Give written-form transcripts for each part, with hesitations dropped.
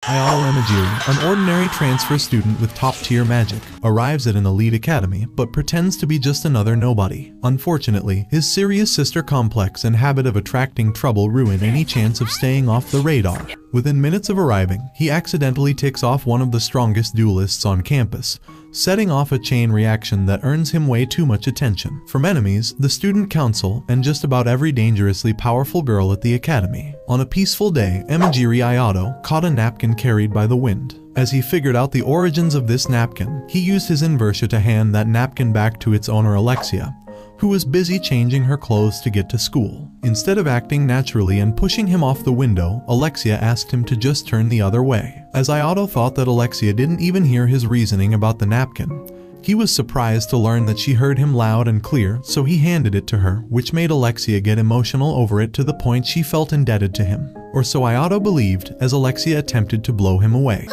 Ayato Imagiri, an ordinary transfer student with top-tier magic, arrives at an elite academy but pretends to be just another nobody. Unfortunately, his serious sister complex and habit of attracting trouble ruin any chance of staying off the radar. Within minutes of arriving, he accidentally ticks off one of the strongest duelists on campus, setting off a chain reaction that earns him way too much attention from enemies, the student council, and just about every dangerously powerful girl at the academy. On a peaceful day, Imagiri Ayato caught a napkin carried by the wind. As he figured out the origins of this napkin, he used his inversia to hand that napkin back to its owner Alexia, who was busy changing her clothes to get to school. Instead of acting naturally and pushing him off the window, Alexia asked him to just turn the other way. As Ayato thought that Alexia didn't even hear his reasoning about the napkin, he was surprised to learn that she heard him loud and clear, so he handed it to her, which made Alexia get emotional over it to the point she felt indebted to him. Or so Ayato believed, as Alexia attempted to blow him away.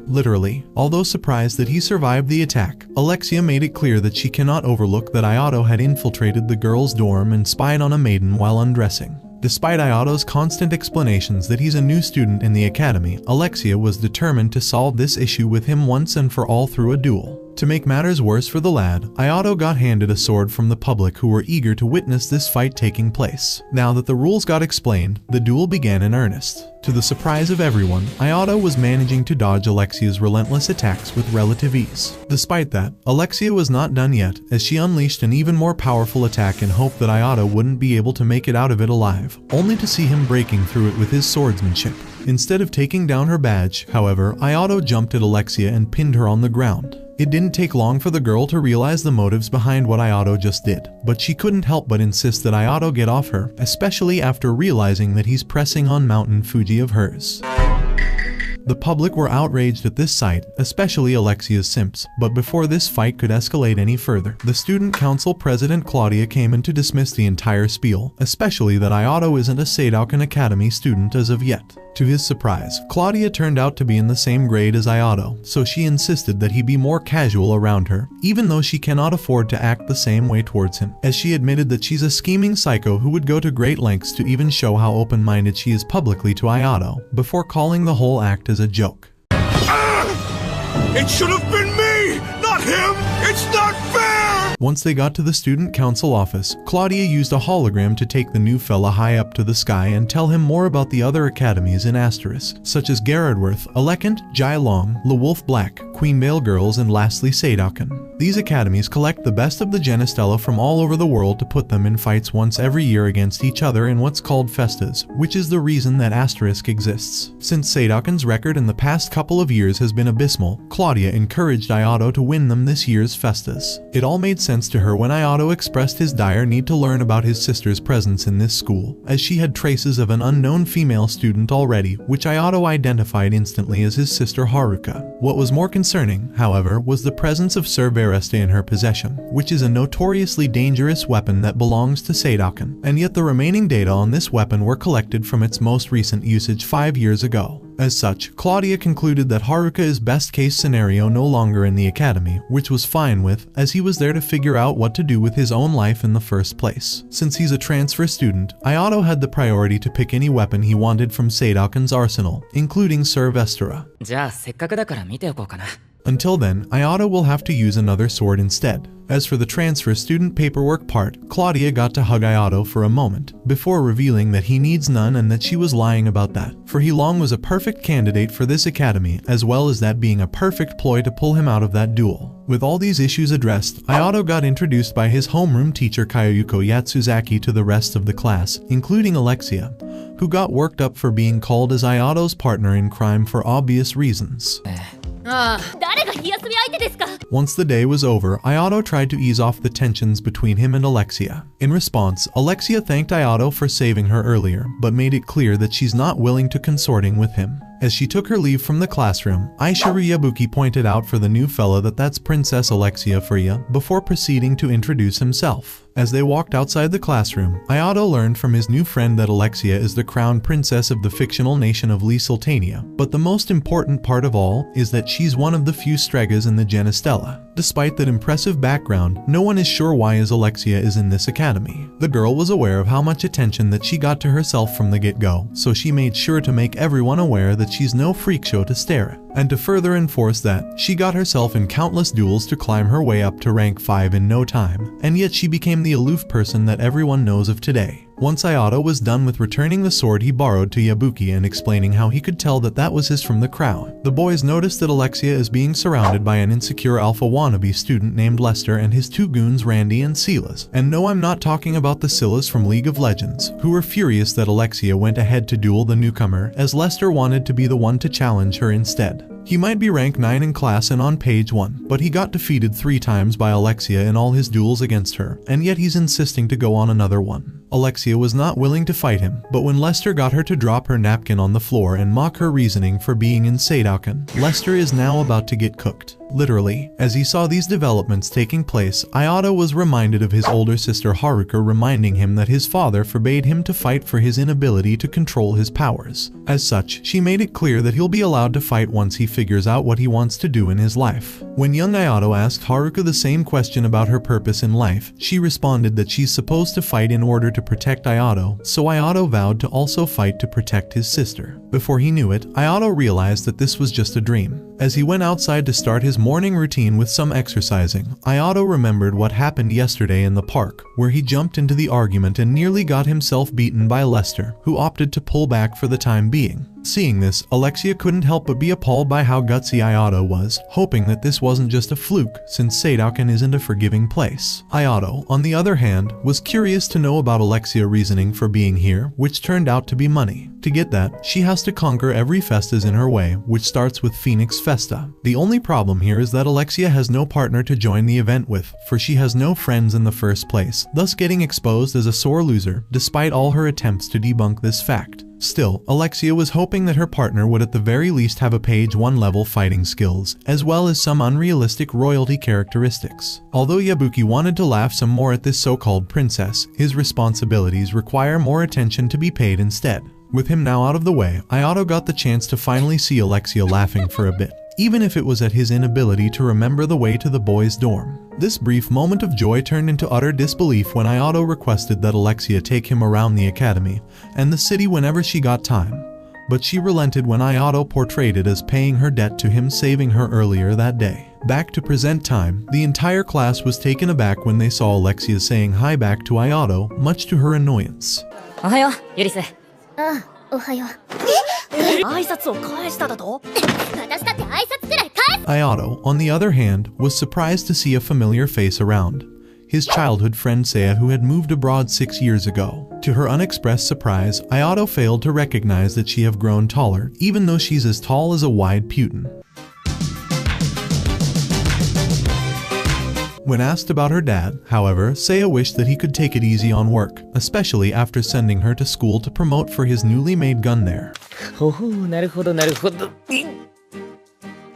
Literally, although surprised that he survived the attack, Alexia made it clear that she cannot overlook that Ayato had infiltrated the girls' dorm and spied on a maiden while undressing. Despite Ayato's constant explanations that he's a new student in the academy, Alexia was determined to solve this issue with him once and for all through a duel. To make matters worse for the lad, Ayato got handed a sword from the public who were eager to witness this fight taking place. Now that the rules got explained, the duel began in earnest. To the surprise of everyone, Ayato was managing to dodge Alexia's relentless attacks with relative ease. Despite that, Alexia was not done yet, as she unleashed an even more powerful attack in hope that Ayato wouldn't be able to make it out of it alive, only to see him breaking through it with his swordsmanship. Instead of taking down her badge, however, Ayato jumped at Alexia and pinned her on the ground. It didn't take long for the girl to realize the motives behind what Ayato just did, but she couldn't help but insist that Ayato get off her, especially after realizing that he's pressing on Mountain Fuji of hers. The public were outraged at this sight, especially Alexia's simps, but before this fight could escalate any further, the student council president Claudia came in to dismiss the entire spiel, especially that Ayato isn't a Seidouken Academy student as of yet. To his surprise, Claudia turned out to be in the same grade as Ayato, so she insisted that he be more casual around her, even though she cannot afford to act the same way towards him, as she admitted that she's a scheming psycho who would go to great lengths to even show how open-minded she is publicly to Ayato, before calling the whole act as a joke. It should have been me, not him! It's not fair! Once they got to the student council office, Claudia used a hologram to take the new fella high up to the sky and tell him more about the other academies in Asterisk, such as Gerardworth, Alekant, Jai Long, Le Wolf Black, Queenvale Girls, and lastly Seidouken. These academies collect the best of the Genistella from all over the world to put them in fights once every year against each other in what's called festas, which is the reason that Asterisk exists. Since Seidouken's record in the past couple of years has been abysmal, Claudia encouraged Ayato to win them this year's festas. It all made sense to her when Ayato expressed his dire need to learn about his sister's presence in this school, as she had traces of an unknown female student already, which Ayato identified instantly as his sister Haruka. What was more concerning, however, was the presence of Sir Vereste in her possession, which is a notoriously dangerous weapon that belongs to Seidouken, and yet the remaining data on this weapon were collected from its most recent usage 5 years ago. As such, Claudia concluded that Haruka is best case scenario no longer in the academy, which was fine with, as he was there to figure out what to do with his own life in the first place. Since he's a transfer student, Ayato had the priority to pick any weapon he wanted from Seidouken's arsenal, including Sir Vestera. Until then, Ayato will have to use another sword instead. As for the transfer student paperwork part, Claudia got to hug Ayato for a moment, before revealing that he needs none and that she was lying about that, for he long was a perfect candidate for this academy, as well as that being a perfect ploy to pull him out of that duel. With all these issues addressed, Ayato got introduced by his homeroom teacher Kayuko Yatsuzaki to the rest of the class, including Alexia, who got worked up for being called as Ayato's partner in crime for obvious reasons. Once the day was over, Ayato tried to ease off the tensions between him and Alexia. In response, Alexia thanked Ayato for saving her earlier, but made it clear that she's not willing to consorting with him. As she took her leave from the classroom, Aishiru Yabuki pointed out for the new fella that that's Princess Alexia for ya, before proceeding to introduce himself. As they walked outside the classroom, Ayato learned from his new friend that Alexia is the crown princess of the fictional nation of Lysultania, but the most important part of all is that she's one of the few Stregas in the Genestella. Despite that impressive background, no one is sure why Alexia is in this academy. The girl was aware of how much attention that she got to herself from the get-go, so she made sure to make everyone aware that she's no freak show to stare at. And to further enforce that, she got herself in countless duels to climb her way up to rank 5 in no time, and yet she became the aloof person that everyone knows of today. Once Ayato was done with returning the sword he borrowed to Yabuki and explaining how he could tell that that was his from the crowd, the boys noticed that Alexia is being surrounded by an insecure alpha wannabe student named Lester and his two goons Randy and Silas. And no, I'm not talking about the Silas from League of Legends, who were furious that Alexia went ahead to duel the newcomer, as Lester wanted to be the one to challenge her instead. He might be rank 9 in class and on page 1, but he got defeated 3 times by Alexia in all his duels against her, and yet he's insisting to go on another one. Alexia was not willing to fight him, but when Lester got her to drop her napkin on the floor and mock her reasoning for being in Seidouken, Lester is now about to get cooked. Literally, as he saw these developments taking place, Ayato was reminded of his older sister Haruka reminding him that his father forbade him to fight for his inability to control his powers. As such, she made it clear that he'll be allowed to fight once he figures out what he wants to do in his life. When young Ayato asked Haruka the same question about her purpose in life, she responded that she's supposed to fight in order to protect Ayato, so Ayato vowed to also fight to protect his sister. Before he knew it, Ayato realized that this was just a dream. As he went outside to start his morning routine with some exercising, Ayato remembered what happened yesterday in the park, where he jumped into the argument and nearly got himself beaten by Lester, who opted to pull back for the time being. Seeing this, Alexia couldn't help but be appalled by how gutsy Ayato was, hoping that this wasn't just a fluke, since Seidouken isn't a forgiving place. Ayato, on the other hand, was curious to know about Alexia's reasoning for being here, which turned out to be money. To get that, she has to conquer every festas in her way, which starts with Phoenix Festa. The only problem here is that Alexia has no partner to join the event with, for she has no friends in the first place, thus getting exposed as a sore loser, despite all her attempts to debunk this fact. Still, Alexia was hoping that her partner would at the very least have a page 1 level fighting skills, as well as some unrealistic royalty characteristics. Although Yabuki wanted to laugh some more at this so-called princess, his responsibilities require more attention to be paid instead. With him now out of the way, Ayato got the chance to finally see Alexia laughing for a bit, even if it was at his inability to remember the way to the boys' dorm. This brief moment of joy turned into utter disbelief when Ayato requested that Alexia take him around the academy and the city whenever she got time. But she relented when Ayato portrayed it as paying her debt to him saving her earlier that day. Back to present time, the entire class was taken aback when they saw Alexia saying hi back to Ayato, much to her annoyance. Ohayo, Yurise. おはよう。挨拶を返しただと？私だって挨拶くらい返す。 Ayato, on the other hand, was surprised to see a familiar face around. His childhood friend Seiya, who had moved abroad 6 years ago. To her unexpressed surprise, Ayato failed to recognize that she had grown taller, even though she's as tall as a wide Putin. When asked about her dad, however, Seiya wished that he could take it easy on work, especially after sending her to school to promote for his newly made gun there. ほほう、なるほどなるほど。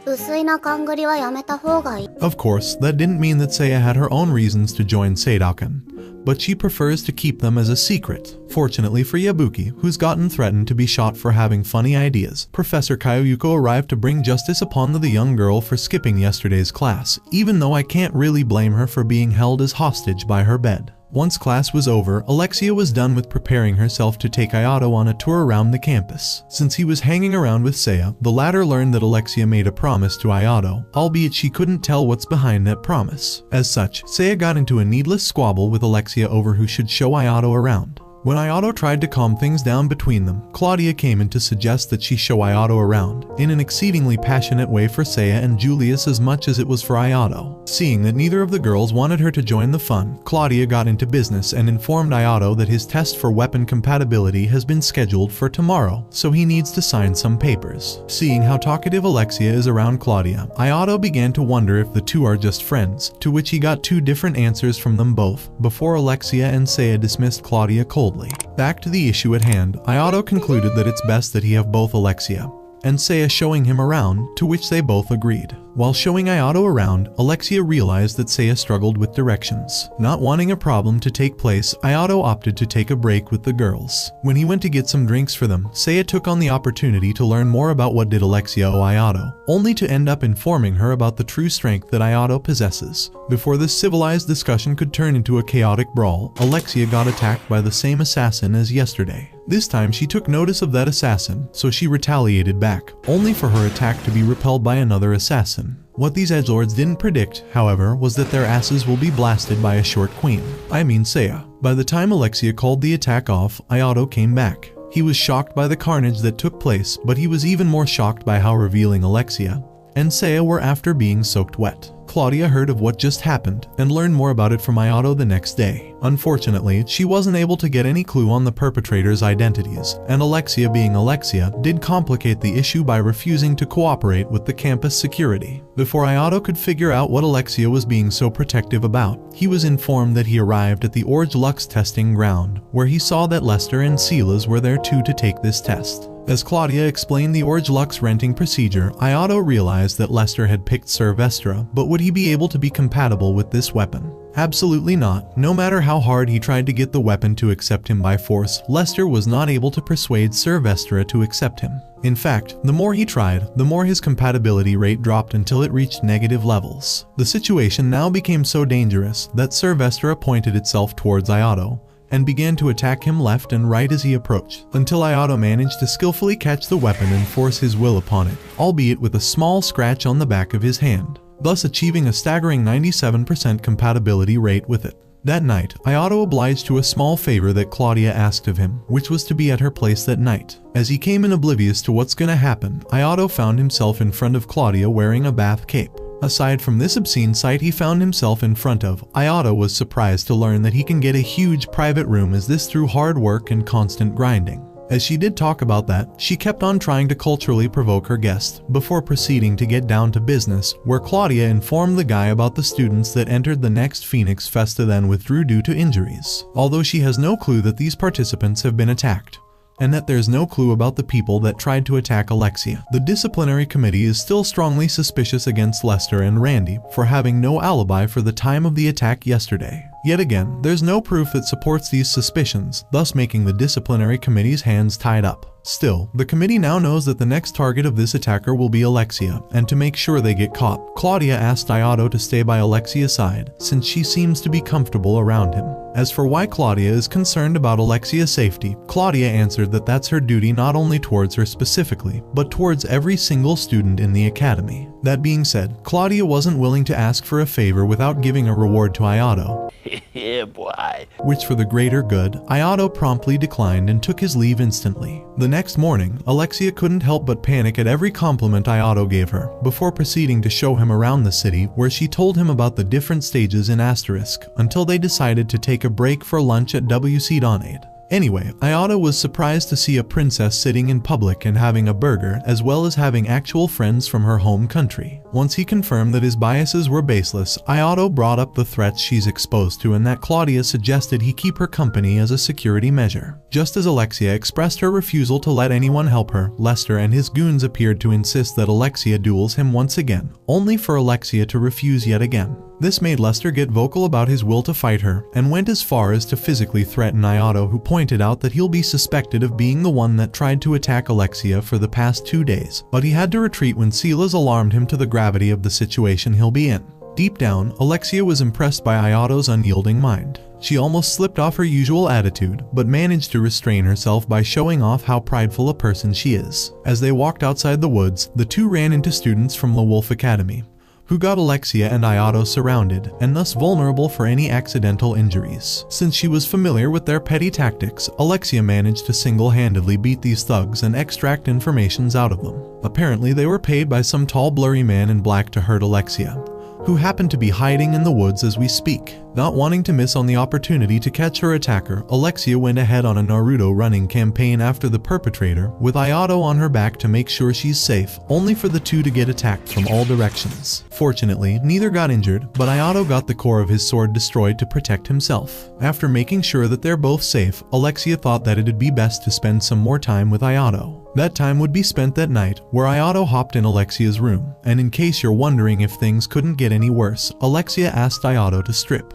薄いな勘繰りはやめた方がいい。 Of course, that didn't mean that Seiya had her own reasons to join Seidouken, but she prefers to keep them as a secret. Fortunately for Yabuki, who's gotten threatened to be shot for having funny ideas, Professor Kyoyuko arrived to bring justice upon the young girl for skipping yesterday's class, even though I can't really blame her for being held as hostage by her bed. Once class was over, Alexia was done with preparing herself to take Ayato on a tour around the campus. Since he was hanging around with Seiya, the latter learned that Alexia made a promise to Ayato, albeit she couldn't tell what's behind that promise. As such, Seiya got into a needless squabble with Alexia over who should show Ayato around. When Ayato tried to calm things down between them, Claudia came in to suggest that she show Ayato around, in an exceedingly passionate way for Seiya and Julius as much as it was for Ayato. Seeing that neither of the girls wanted her to join the fun, Claudia got into business and informed Ayato that his test for weapon compatibility has been scheduled for tomorrow, so he needs to sign some papers. Seeing how talkative Alexia is around Claudia, Ayato began to wonder if the two are just friends, to which he got 2 different answers from them both, before Alexia and Seiya dismissed Claudia coldly. Back to the issue at hand, Ayato concluded that it's best that he have both Alexia and Seiya showing him around, to which they both agreed. While showing Ayato around, Alexia realized that Seiya struggled with directions. Not wanting a problem to take place, Ayato opted to take a break with the girls. When he went to get some drinks for them, Seiya took on the opportunity to learn more about what did Alexia owe Ayato, only to end up informing her about the true strength that Ayato possesses. Before this civilized discussion could turn into a chaotic brawl, Alexia got attacked by the same assassin as yesterday. This time she took notice of that assassin, so she retaliated back, only for her attack to be repelled by another assassin. What these edgelords didn't predict, however, was that their asses will be blasted by a short queen. I mean Seiya. By the time Alexia called the attack off, Ayato came back. He was shocked by the carnage that took place, but he was even more shocked by how revealing Alexia and Seiya were after being soaked wet. Claudia heard of what just happened and learned more about it from Ayato the next day. Unfortunately, she wasn't able to get any clue on the perpetrators' identities, and Alexia being Alexia did complicate the issue by refusing to cooperate with the campus security. Before Ayato could figure out what Alexia was being so protective about, he was informed that he arrived at the Orge Lux testing ground, where he saw that Lester and Silas were there too to take this test. As Claudia explained the Orge Lux renting procedure, Ayato realized that Lester had picked Sir Vestra, but would he be able to be compatible with this weapon? Absolutely not. No matter how hard he tried to get the weapon to accept him by force, Lester was not able to persuade Sir Vestra to accept him. In fact, the more he tried, the more his compatibility rate dropped until it reached negative levels. The situation now became so dangerous that Sir Vestra pointed itself towards Ayato and began to attack him left and right as he approached, until Ayato managed to skillfully catch the weapon and force his will upon it, albeit with a small scratch on the back of his hand, thus achieving a staggering 97% compatibility rate with it. That night, Ayato obliged to a small favor that Claudia asked of him, which was to be at her place that night. As he came in oblivious to what's gonna happen, Ayato found himself in front of Claudia wearing a bath cape. Aside from this obscene sight he found himself in front of, Ayato was surprised to learn that he can get a huge private room as this through hard work and constant grinding. As she did talk about that, she kept on trying to culturally provoke her guest, before proceeding to get down to business, where Claudia informed the guy about the students that entered the next Phoenix Festa then withdrew due to injuries, although she has no clue that these participants have been attacked, and that there's no clue about the people that tried to attack Alexia. The disciplinary committee is still strongly suspicious against Lester and Randy for having no alibi for the time of the attack yesterday. Yet again, there's no proof that supports these suspicions, thus making the disciplinary committee's hands tied up. Still, the committee now knows that the next target of this attacker will be Alexia, and to make sure they get caught, Claudia asked Ayato to stay by Alexia's side, since she seems to be comfortable around him. As for why Claudia is concerned about Alexia's safety, Claudia answered that that's her duty not only towards her specifically, but towards every single student in the academy. That being said, Claudia wasn't willing to ask for a favor without giving a reward to Ayato. Yeah, boy. Which for the greater good, Ayato promptly declined and took his leave instantly. The next morning, Alexia couldn't help but panic at every compliment Ayato gave her, before proceeding to show him around the city, where she told him about the different stages in Asterisk, until they decided to take a break for lunch at WC Donade. Anyway, Ayato was surprised to see a princess sitting in public and having a burger, as well as having actual friends from her home country. Once he confirmed that his biases were baseless, Ayato brought up the threats she's exposed to and that Claudia suggested he keep her company as a security measure. Just as Alexia expressed her refusal to let anyone help her, Lester and his goons appeared to insist that Alexia duels him once again, only for Alexia to refuse yet again. This made Lester get vocal about his will to fight her, and went as far as to physically threaten Ayato, who pointed out that he'll be suspected of being the one that tried to attack Alexia for the past 2 days, but he had to retreat when Silas alarmed him to the gravity of the situation he'll be in. Deep down, Alexia was impressed by Ayato's unyielding mind. She almost slipped off her usual attitude, but managed to restrain herself by showing off how prideful a person she is. As they walked outside the woods, the two ran into students from La Wolf Academy, who got Alexia and Ayato surrounded, and thus vulnerable for any accidental injuries. Since she was familiar with their petty tactics, Alexia managed to single-handedly beat these thugs and extract informations out of them. Apparently they were paid by some tall blurry man in black to hurt Alexia, who happened to be hiding in the woods as we speak. Not wanting to miss on the opportunity to catch her attacker, Alexia went ahead on a Naruto running campaign after the perpetrator, with Ayato on her back to make sure she's safe, only for the two to get attacked from all directions. Fortunately, neither got injured, but Ayato got the core of his sword destroyed to protect himself. After making sure that they're both safe, Alexia thought that it'd be best to spend some more time with Ayato. That time would be spent that night, where Ayato hopped in Alexia's room, and in case you're wondering if things couldn't get any worse, Alexia asked Ayato to strip.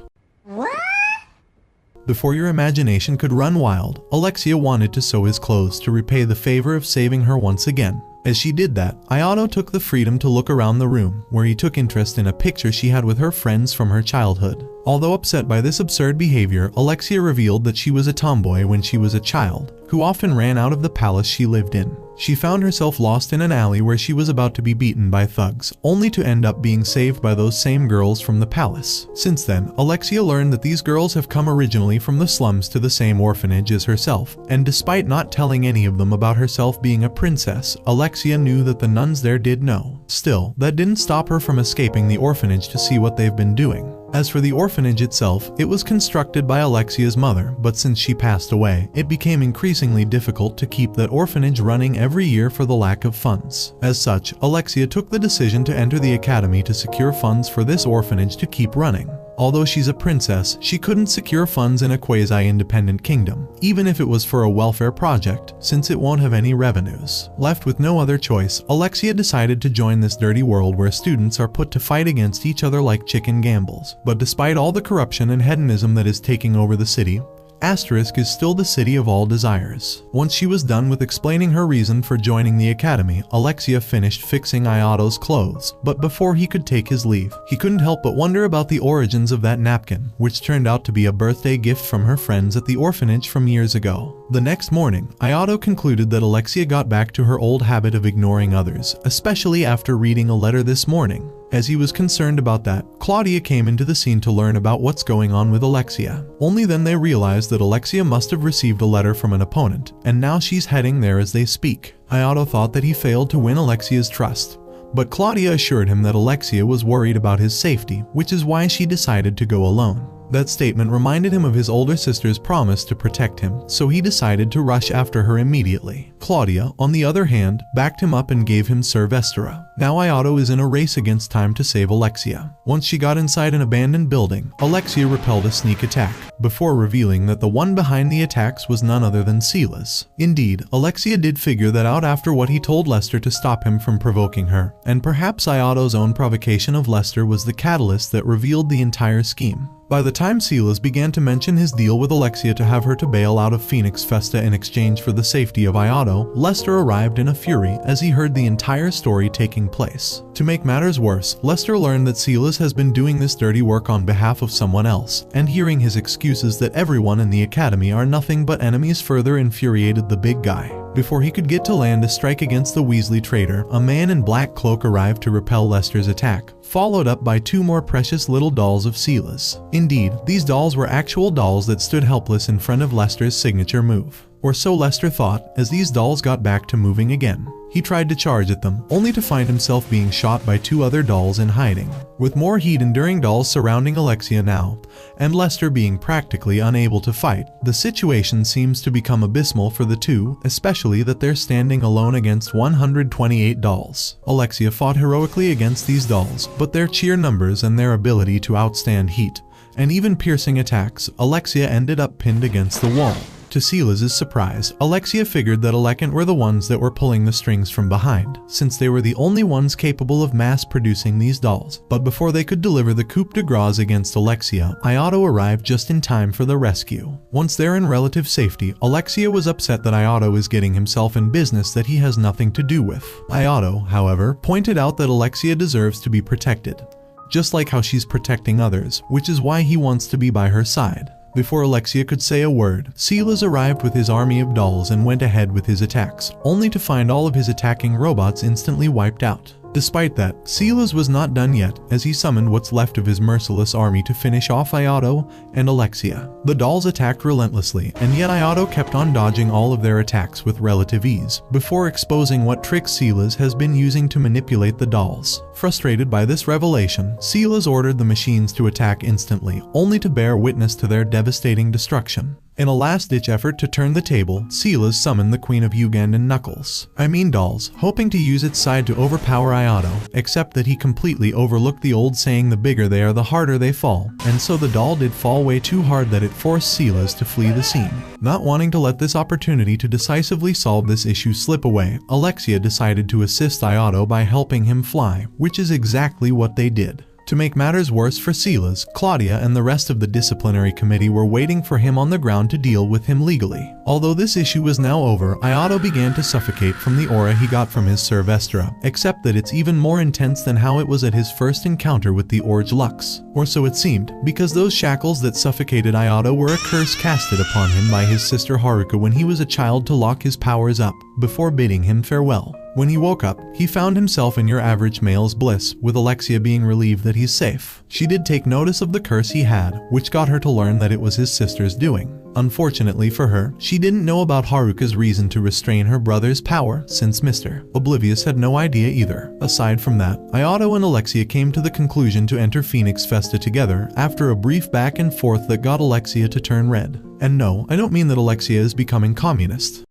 Before your imagination could run wild, Alexia wanted to sew his clothes to repay the favor of saving her once again. As she did that, Ayato took the freedom to look around the room, where he took interest in a picture she had with her friends from her childhood. Although upset by this absurd behavior, Alexia revealed that she was a tomboy when she was a child, who often ran out of the palace she lived in. She found herself lost in an alley where she was about to be beaten by thugs, only to end up being saved by those same girls from the palace. Since then, Alexia learned that these girls have come originally from the slums to the same orphanage as herself, and despite not telling any of them about herself being a princess, Alexia knew that the nuns there did know. Still, that didn't stop her from escaping the orphanage to see what they've been doing. As for the orphanage itself, it was constructed by Alexia's mother, but since she passed away, it became increasingly difficult to keep that orphanage running every year for the lack of funds. As such, Alexia took the decision to enter the academy to secure funds for this orphanage to keep running. Although she's a princess, she couldn't secure funds in a quasi-independent kingdom, even if it was for a welfare project, since it won't have any revenues. Left with no other choice, Alexia decided to join this dirty world where students are put to fight against each other like chicken gambles. But despite all the corruption and hedonism that is taking over the city, Asterisk is still the city of all desires. Once she was done with explaining her reason for joining the academy, Alexia finished fixing Ayato's clothes, but before he could take his leave, he couldn't help but wonder about the origins of that napkin, which turned out to be a birthday gift from her friends at the orphanage from years ago. The next morning, Ayato concluded that Alexia got back to her old habit of ignoring others, especially after reading a letter this morning. As he was concerned about that, Claudia came into the scene to learn about what's going on with Alexia. Only then they realized that Alexia must have received a letter from an opponent, and now she's heading there as they speak. Ayato thought that he failed to win Alexia's trust, but Claudia assured him that Alexia was worried about his safety, which is why she decided to go alone. That statement reminded him of his older sister's promise to protect him, so he decided to rush after her immediately. Claudia, on the other hand, backed him up and gave him Sir Vestera. Now Ayato is in a race against time to save Alexia. Once she got inside an abandoned building, Alexia repelled a sneak attack, before revealing that the one behind the attacks was none other than Silas. Indeed, Alexia did figure that out after what he told Lester to stop him from provoking her, and perhaps Ayato's own provocation of Lester was the catalyst that revealed the entire scheme. By the time Silas began to mention his deal with Alexia to have her to bail out of Phoenix Festa in exchange for the safety of Ayato, Lester arrived in a fury as he heard the entire story taking place. To make matters worse, Lester learned that Silas has been doing this dirty work on behalf of someone else, and hearing his excuses that everyone in the academy are nothing but enemies further infuriated the big guy. Before he could get to land a strike against the Weasley traitor, a man in black cloak arrived to repel Lester's attack, followed up by two more precious little dolls of Silas. Indeed, these dolls were actual dolls that stood helpless in front of Lester's signature move. Or so Lester thought, as these dolls got back to moving again. He tried to charge at them, only to find himself being shot by two other dolls in hiding. With more heat-enduring dolls surrounding Alexia now, and Lester being practically unable to fight, the situation seems to become abysmal for the two, especially that they're standing alone against 128 dolls. Alexia fought heroically against these dolls, but their sheer numbers and their ability to outstand heat, and even piercing attacks, Alexia ended up pinned against the wall. To Silas's surprise, Alexia figured that Alekant were the ones that were pulling the strings from behind, since they were the only ones capable of mass-producing these dolls. But before they could deliver the coup de grace against Alexia, Ayato arrived just in time for the rescue. Once they're in relative safety, Alexia was upset that Ayato is getting himself in business that he has nothing to do with. Ayato, however, pointed out that Alexia deserves to be protected, just like how she's protecting others, which is why he wants to be by her side. Before Alexia could say a word, Silas arrived with his army of dolls and went ahead with his attacks, only to find all of his attacking robots instantly wiped out. Despite that, Silas was not done yet, as he summoned what's left of his merciless army to finish off Ayato and Alexia. The dolls attacked relentlessly, and yet Ayato kept on dodging all of their attacks with relative ease, before exposing what tricks Silas has been using to manipulate the dolls. Frustrated by this revelation, Silas ordered the machines to attack instantly, only to bear witness to their devastating destruction. In a last-ditch effort to turn the table, Silas summoned the Queen of Ugandan Knuckles, dolls, hoping to use its side to overpower Ayato, except that he completely overlooked the old saying the bigger they are the harder they fall, and so the doll did fall way too hard that it forced Silas to flee the scene. Not wanting to let this opportunity to decisively solve this issue slip away, Alexia decided to assist Ayato by helping him fly, which is exactly what they did. To make matters worse for Silas, Claudia and the rest of the disciplinary committee were waiting for him on the ground to deal with him legally. Although this issue was now over, Ayato began to suffocate from the aura he got from his Sir Vestra, except that it's even more intense than how it was at his first encounter with the Orge Lux. Or so it seemed, because those shackles that suffocated Ayato were a curse casted upon him by his sister Haruka when he was a child to lock his powers up, before bidding him farewell. When he woke up, he found himself in your average male's bliss, with Alexia being relieved that he's safe. She did take notice of the curse he had, which got her to learn that it was his sister's doing. Unfortunately for her, she didn't know about Haruka's reason to restrain her brother's power, since Mr. Oblivious had no idea either. Aside from that, Ayato and Alexia came to the conclusion to enter Phoenix Festa together after a brief back and forth that got Alexia to turn red. And no, I don't mean that Alexia is becoming communist.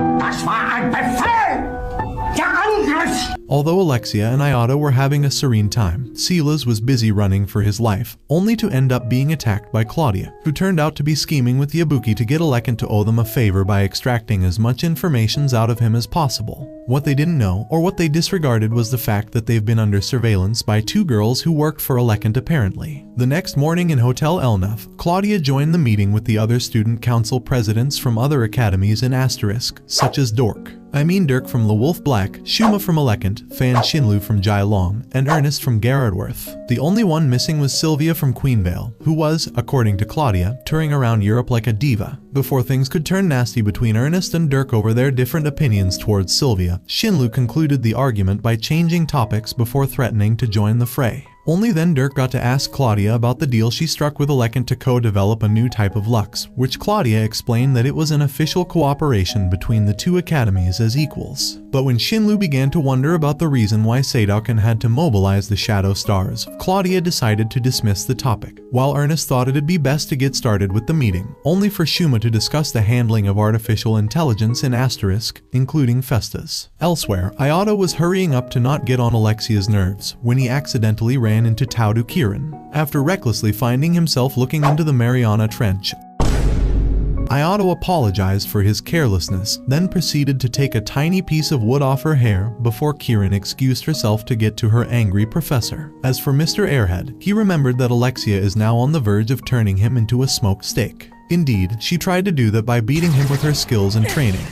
Although Alexia and Ayato were having a serene time, Silas was busy running for his life, only to end up being attacked by Claudia, who turned out to be scheming with the Ibuki to get Alekin to owe them a favor by extracting as much information out of him as possible. What they didn't know, or what they disregarded, was the fact that they've been under surveillance by two girls who worked for Alekin apparently. The next morning in Hotel Elnaf, Claudia joined the meeting with the other student council presidents from other academies in Asterisk, such as Dirk from the Wolf Black, Shuma from Alekant, Fan Shinlu from Jailong, and Ernest from Garrardworth. The only one missing was Sylvia from Queenvale, who was, according to Claudia, touring around Europe like a diva. Before things could turn nasty between Ernest and Dirk over their different opinions towards Sylvia, Shinlu concluded the argument by changing topics before threatening to join the fray. Only then Dirk got to ask Claudia about the deal she struck with Alekin to co-develop a new type of Lux, which Claudia explained that it was an official cooperation between the two academies as equals. But when Shinlu began to wonder about the reason why Seidoken had to mobilize the Shadow Stars, Claudia decided to dismiss the topic, while Ernest thought it'd be best to get started with the meeting, only for Shuma to discuss the handling of artificial intelligence in Asterisk, including Festas. Elsewhere, Ayato was hurrying up to not get on Alexia's nerves when he accidentally ran into Taudu Kirin. After recklessly finding himself looking into the Mariana Trench, Ayato apologized for his carelessness, then proceeded to take a tiny piece of wood off her hair before Kirin excused herself to get to her angry professor. As for Mr. Airhead, he remembered that Alexia is now on the verge of turning him into a smoked steak. Indeed, she tried to do that by beating him with her skills and training.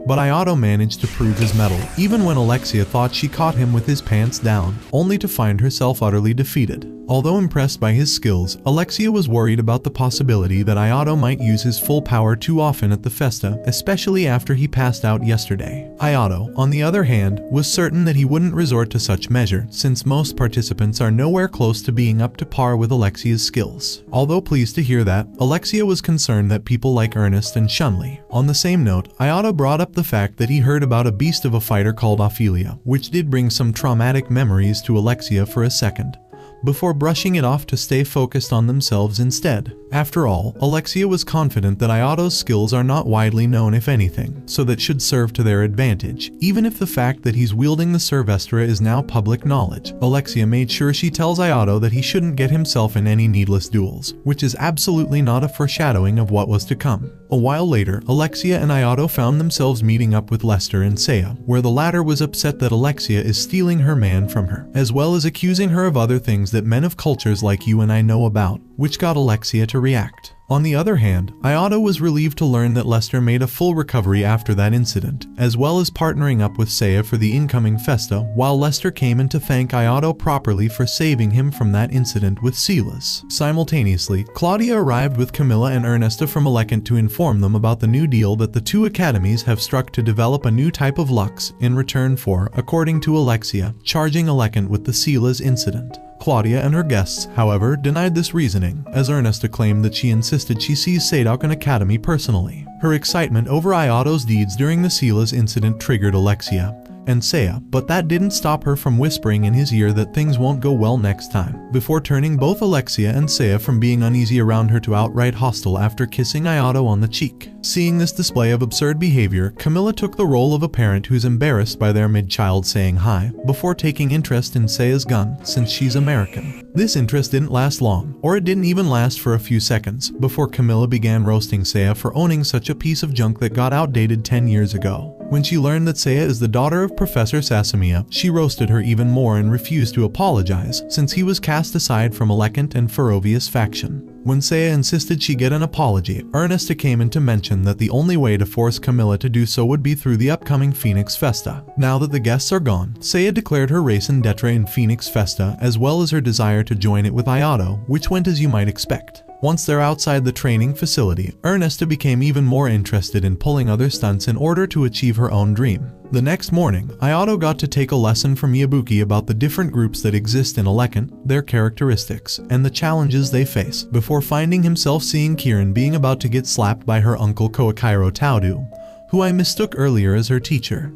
But Ayato managed to prove his mettle, even when Alexia thought she caught him with his pants down, only to find herself utterly defeated. Although impressed by his skills, Alexia was worried about the possibility that Ayato might use his full power too often at the Festa, especially after he passed out yesterday. Ayato, on the other hand, was certain that he wouldn't resort to such measure, since most participants are nowhere close to being up to par with Alexia's skills. Although pleased to hear that, Alexia was concerned that people like Ernest and Shunli. On the same note, Ayato brought up the fact that he heard about a beast of a fighter called Ophelia, which did bring some traumatic memories to Alexia for a second, before brushing it off to stay focused on themselves instead. After all, Alexia was confident that Ayato's skills are not widely known if anything, so that should serve to their advantage, even if the fact that he's wielding the Sir Vestra is now public knowledge. Alexia made sure she tells Ayato that he shouldn't get himself in any needless duels, which is absolutely not a foreshadowing of what was to come. A while later, Alexia and Ayato found themselves meeting up with Lester and Seiya, where the latter was upset that Alexia is stealing her man from her, as well as accusing her of other things that men of cultures like you and I know about, which got Alexia to react. On the other hand, Ayato was relieved to learn that Lester made a full recovery after that incident, as well as partnering up with Seiya for the incoming festa, while Lester came in to thank Ayato properly for saving him from that incident with Silas. Simultaneously, Claudia arrived with Camilla and Ernesta from Alecant to inform them about the new deal that the two academies have struck to develop a new type of Lux in return for, according to Alexia, charging Alecant with the Silas incident. Claudia and her guests, however, denied this reasoning, as Ernesta claimed that she insisted she sees Seidoukan Academy personally. Her excitement over Ayato's deeds during the Silas incident triggered Alexia and Seiya, but that didn't stop her from whispering in his ear that things won't go well next time, before turning both Alexia and Seiya from being uneasy around her to outright hostile after kissing Ayato on the cheek. Seeing this display of absurd behavior, Camilla took the role of a parent who's embarrassed by their mid-child saying hi, before taking interest in Seiya's gun, since she's American. This interest didn't last long, or it didn't even last for a few seconds, before Camilla began roasting Seiya for owning such a piece of junk that got outdated 10 years ago. When she learned that Seiya is the daughter of Professor Sasamiya, she roasted her even more and refused to apologize, since he was cast aside from Alecant and Ferrovius faction. When Seiya insisted she get an apology, Ernesta came in to mention that the only way to force Camilla to do so would be through the upcoming Phoenix Festa. Now that the guests are gone, Seiya declared her raison d'etre in Phoenix Festa, as well as her desire to join it with Ayato, which went as you might expect. Once they're outside the training facility, Ernesta became even more interested in pulling other stunts in order to achieve her own dream. The next morning, Ayato got to take a lesson from Yabuki about the different groups that exist in Alecant, their characteristics, and the challenges they face, before finding himself seeing Kirin being about to get slapped by her uncle Koichiro Taudu, who I mistook earlier as her teacher.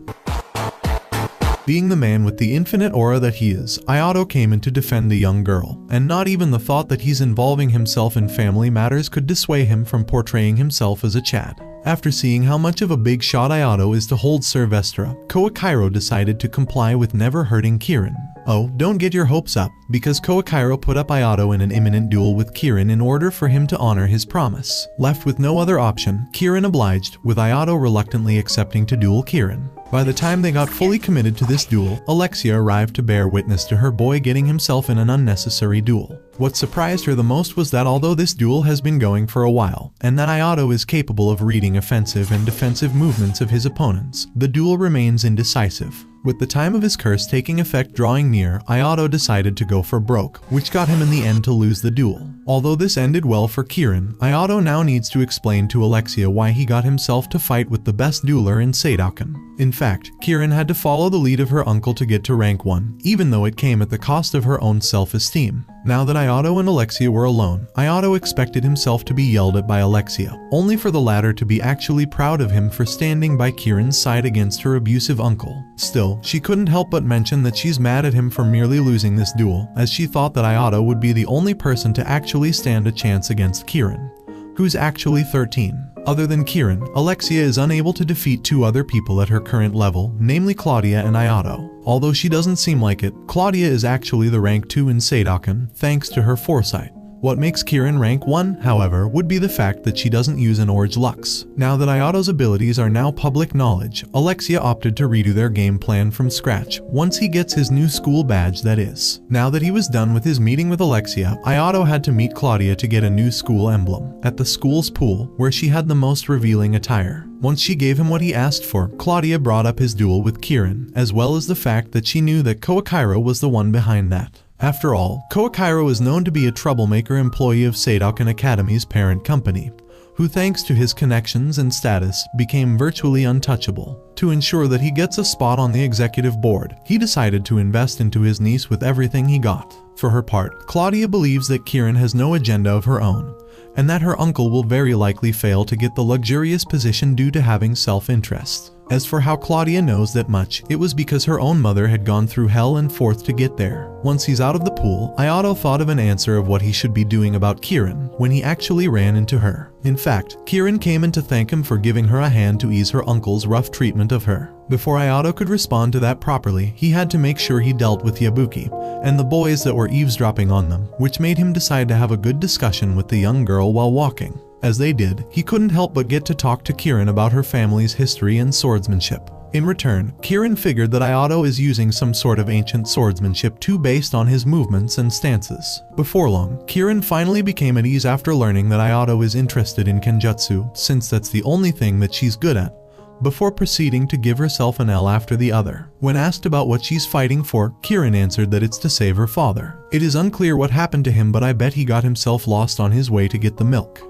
Being the man with the infinite aura that he is, Ayato came in to defend the young girl, and not even the thought that he's involving himself in family matters could dissuade him from portraying himself as a Chad. After seeing how much of a big shot Ayato is to hold Sylvestra, Koichiro decided to comply with never hurting Kirin. Oh, don't get your hopes up, because Koichiro put up Ayato in an imminent duel with Kirin in order for him to honor his promise. Left with no other option, Kirin obliged, with Ayato reluctantly accepting to duel Kirin. By the time they got fully committed to this duel, Alexia arrived to bear witness to her boy getting himself in an unnecessary duel. What surprised her the most was that although this duel has been going for a while, and that Ayato is capable of reading offensive and defensive movements of his opponents, the duel remains indecisive. With the time of his curse taking effect drawing near, Ayato decided to go for broke, which got him in the end to lose the duel. Although this ended well for Kirin, Ayato now needs to explain to Alexia why he got himself to fight with the best dueler in Seidoukan. In fact, Kirin had to follow the lead of her uncle to get to rank 1, even though it came at the cost of her own self-esteem. Now that Ayato and Alexia were alone, Ayato expected himself to be yelled at by Alexia, only for the latter to be actually proud of him for standing by Kirin's side against her abusive uncle. Still, she couldn't help but mention that she's mad at him for merely losing this duel, as she thought that Ayato would be the only person to actually stand a chance against Kirin, who's actually 13. Other than Kirin, Alexia is unable to defeat 2 other people at her current level, namely Claudia and Ayato. Although she doesn't seem like it, Claudia is actually the rank 2 in Seidoukan, thanks to her foresight. What makes Kirin rank 1, however, would be the fact that she doesn't use an Orge Lux. Now that Ayato's abilities are now public knowledge, Alexia opted to redo their game plan from scratch, once he gets his new school badge that is. Now that he was done with his meeting with Alexia, Ayato had to meet Claudia to get a new school emblem, at the school's pool, where she had the most revealing attire. Once she gave him what he asked for, Claudia brought up his duel with Kirin, as well as the fact that she knew that Koichiro was the one behind that. After all, Koichiro is known to be a troublemaker employee of Seidoukan Academy's parent company, who thanks to his connections and status, became virtually untouchable. To ensure that he gets a spot on the executive board, he decided to invest into his niece with everything he got. For her part, Claudia believes that Kirin has no agenda of her own, and that her uncle will very likely fail to get the luxurious position due to having self-interest. As for how Claudia knows that much, it was because her own mother had gone through hell and forth to get there. Once he's out of the pool, Ayato thought of an answer of what he should be doing about Kirin, when he actually ran into her. In fact, Kirin came in to thank him for giving her a hand to ease her uncle's rough treatment of her. Before Ayato could respond to that properly, he had to make sure he dealt with Yabuki, and the boys that were eavesdropping on them, which made him decide to have a good discussion with the young girl while walking. As they did, he couldn't help but get to talk to Kirin about her family's history and swordsmanship. In return, Kirin figured that Ayato is using some sort of ancient swordsmanship too based on his movements and stances. Before long, Kirin finally became at ease after learning that Ayato is interested in Kenjutsu, since that's the only thing that she's good at, before proceeding to give herself an L after the other. When asked about what she's fighting for, Kirin answered that it's to save her father. It is unclear what happened to him, but I bet he got himself lost on his way to get the milk.